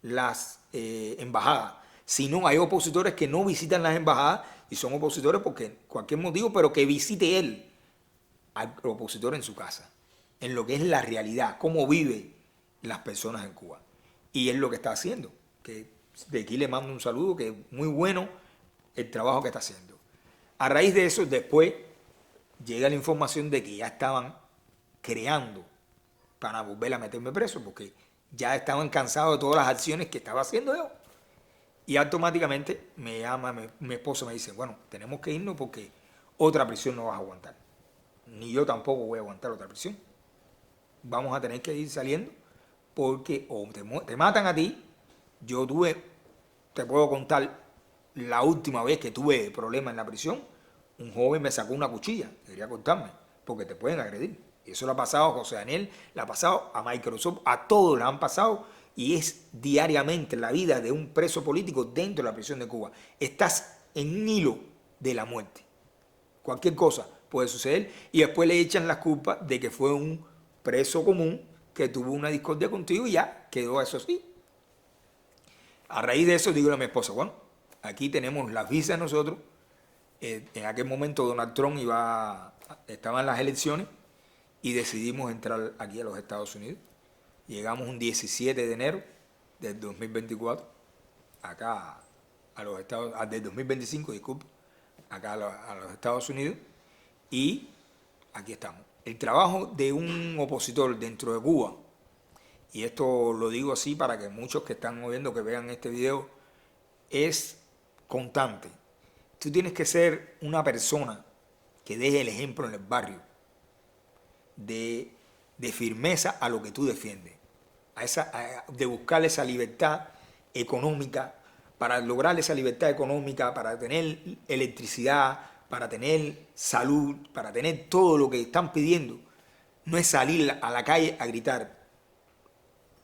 las embajadas, sino hay opositores que no visitan las embajadas y son opositores porque cualquier motivo, pero que visite él al opositor en su casa, en lo que es la realidad, cómo viven las personas en Cuba. Y es lo que está haciendo, que de aquí le mando un saludo, que es muy bueno el trabajo que está haciendo. A raíz de eso, después llega la información de que ya estaban creando para volver a meterme preso, porque ya estaban cansados de todas las acciones que estaba haciendo yo. Y automáticamente me llama mi esposo, me dice, bueno, tenemos que irnos porque otra prisión no vas a aguantar. Ni yo tampoco voy a aguantar otra prisión. Vamos a tener que ir saliendo porque o te matan a ti. Yo te puedo contar la última vez que tuve problemas en la prisión, un joven me sacó una cuchilla, quería cortarme, porque te pueden agredir. Y eso le ha pasado a José Daniel, le ha pasado a Microsoft, a todos le han pasado y es diariamente la vida de un preso político dentro de la prisión de Cuba. Estás en un hilo de la muerte. Cualquier cosa puede suceder y después le echan las culpas de que fue un preso común que tuvo una discordia contigo y ya quedó eso así. A raíz de eso digo a mi esposa, bueno, aquí tenemos las visas de nosotros. En aquel momento Donald Trump estaba en las elecciones y decidimos entrar aquí a los Estados Unidos. Llegamos un 17 de enero del 2024, acá a los del 2025, disculpe, acá a los Estados Unidos y aquí estamos. El trabajo de un opositor dentro de Cuba, y esto lo digo así para que muchos que están oyendo que vean este video, es constante. Tú tienes que ser una persona que deje el ejemplo en el barrio de firmeza a lo que tú defiendes, de buscar esa libertad económica, para lograr esa libertad económica, para tener electricidad, para tener salud, para tener todo lo que están pidiendo. No es salir a la calle a gritar,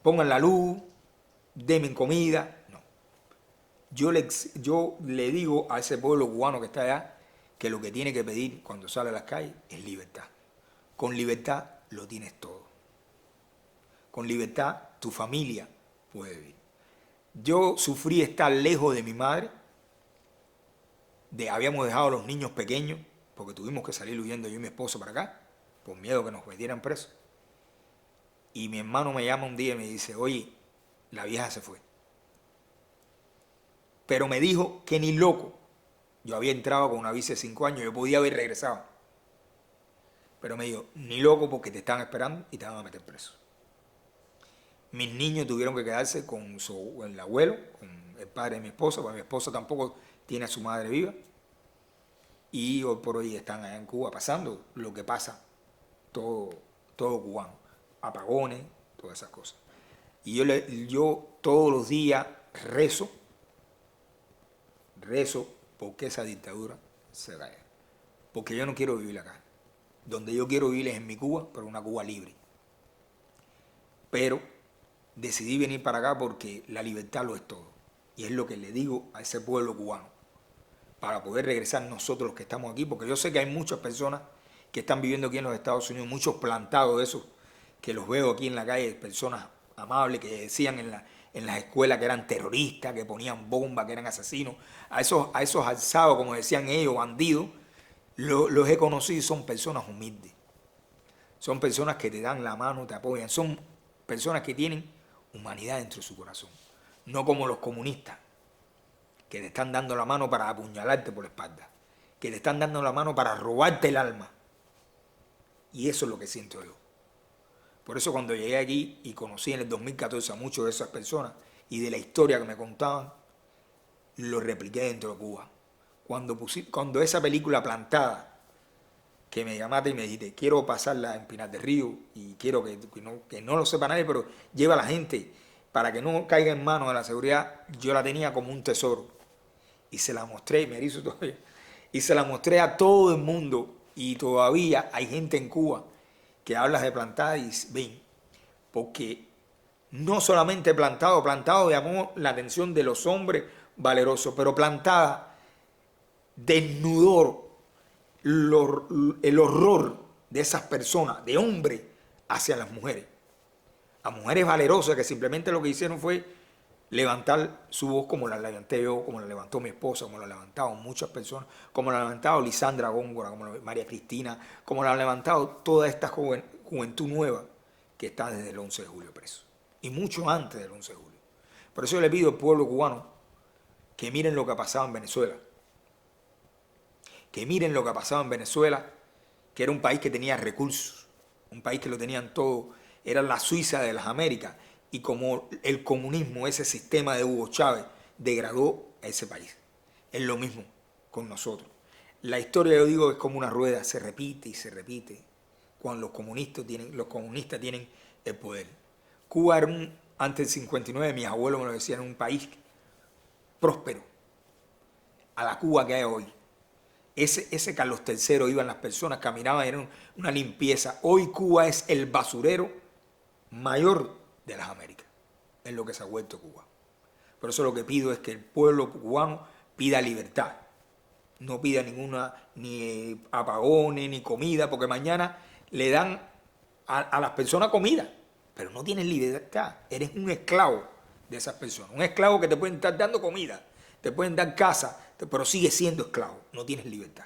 pongan la luz, denme comida. No. Yo le digo a ese pueblo cubano que está allá que lo que tiene que pedir cuando sale a las calles es libertad. Con libertad lo tienes todo. Con libertad tu familia puede vivir. Yo sufrí estar lejos de mi madre. Habíamos dejado a los niños pequeños porque tuvimos que salir huyendo yo y mi esposo para acá por miedo que nos metieran presos. Y mi hermano me llama un día y me dice, oye, la vieja se fue. Pero me dijo que ni loco. Yo había entrado con una visa de 5 años, yo podía haber regresado. Pero me dijo, ni loco porque te están esperando y te van a meter preso. Mis niños tuvieron que quedarse con el abuelo, con el padre de mi esposa, porque mi esposa tampoco tiene a su madre viva. Y hoy por hoy están allá en Cuba pasando lo que pasa todo cubano. Apagones, todas esas cosas. Y yo todos los días rezo porque esa dictadura se caiga. Porque yo no quiero vivir acá. Donde yo quiero vivir es en mi Cuba, pero una Cuba libre. Pero decidí venir para acá porque la libertad lo es todo. Y es lo que le digo a ese pueblo cubano. Para poder regresar nosotros los que estamos aquí, porque yo sé que hay muchas personas que están viviendo aquí en los Estados Unidos, muchos plantados de esos, que los veo aquí en la calle, personas amables que decían en las escuelas que eran terroristas, que ponían bombas, que eran asesinos. A esos alzados, como decían ellos, bandidos, los he conocido y son personas humildes. Son personas que te dan la mano, te apoyan. Son personas que tienen humanidad dentro de su corazón. No como los comunistas, que te están dando la mano para apuñalarte por la espalda, que te están dando la mano para robarte el alma. Y eso es lo que siento yo. Por eso cuando llegué aquí y conocí en el 2014 a muchas de esas personas y de la historia que me contaban, lo repliqué dentro de Cuba. Cuando esa película Plantada, que me llamaste y me dijiste, quiero pasarla en Pinar del Río y quiero que no lo sepa nadie, pero lleva a la gente para que no caiga en manos de la seguridad, yo la tenía como un tesoro. Y se la mostré, me hizo todavía, y se la mostré a todo el mundo. Y todavía hay gente en Cuba que habla de Plantada y ven, porque no solamente plantado llamó la atención de los hombres valerosos, pero plantada desnudó el horror de esas personas, de hombres, hacia las mujeres. A mujeres valerosas que simplemente lo que hicieron fue levantar su voz como la levanté yo, como la levantó mi esposa, como la levantaron muchas personas, como la ha levantado Lisandra Góngora, como María Cristina, como la ha levantado toda esta juventud nueva que está desde el 11 de julio preso. Y mucho antes del 11 de julio. Por eso yo le pido al pueblo cubano que miren lo que ha pasado en Venezuela. Que miren lo que ha pasado en Venezuela, que era un país que tenía recursos, un país que lo tenían todo, era la Suiza de las Américas, y como el comunismo, ese sistema de Hugo Chávez, degradó a ese país. Es lo mismo con nosotros. La historia, yo digo, es como una rueda, se repite y se repite cuando los comunistas tienen el poder. Cuba era antes del 59, mis abuelos me lo decían, un país próspero, a la Cuba que hay hoy. Ese Carlos III, iban las personas, caminaban, era una limpieza. Hoy Cuba es el basurero mayor de las Américas. Es lo que se ha vuelto Cuba. Por eso lo que pido es que el pueblo cubano pida libertad. No pida ni apagones, ni comida, porque mañana le dan a las personas comida, pero no tienes libertad. Eres un esclavo de esas personas. Un esclavo que te pueden estar dando comida, te pueden dar casa, pero sigues siendo esclavo. No tienes libertad.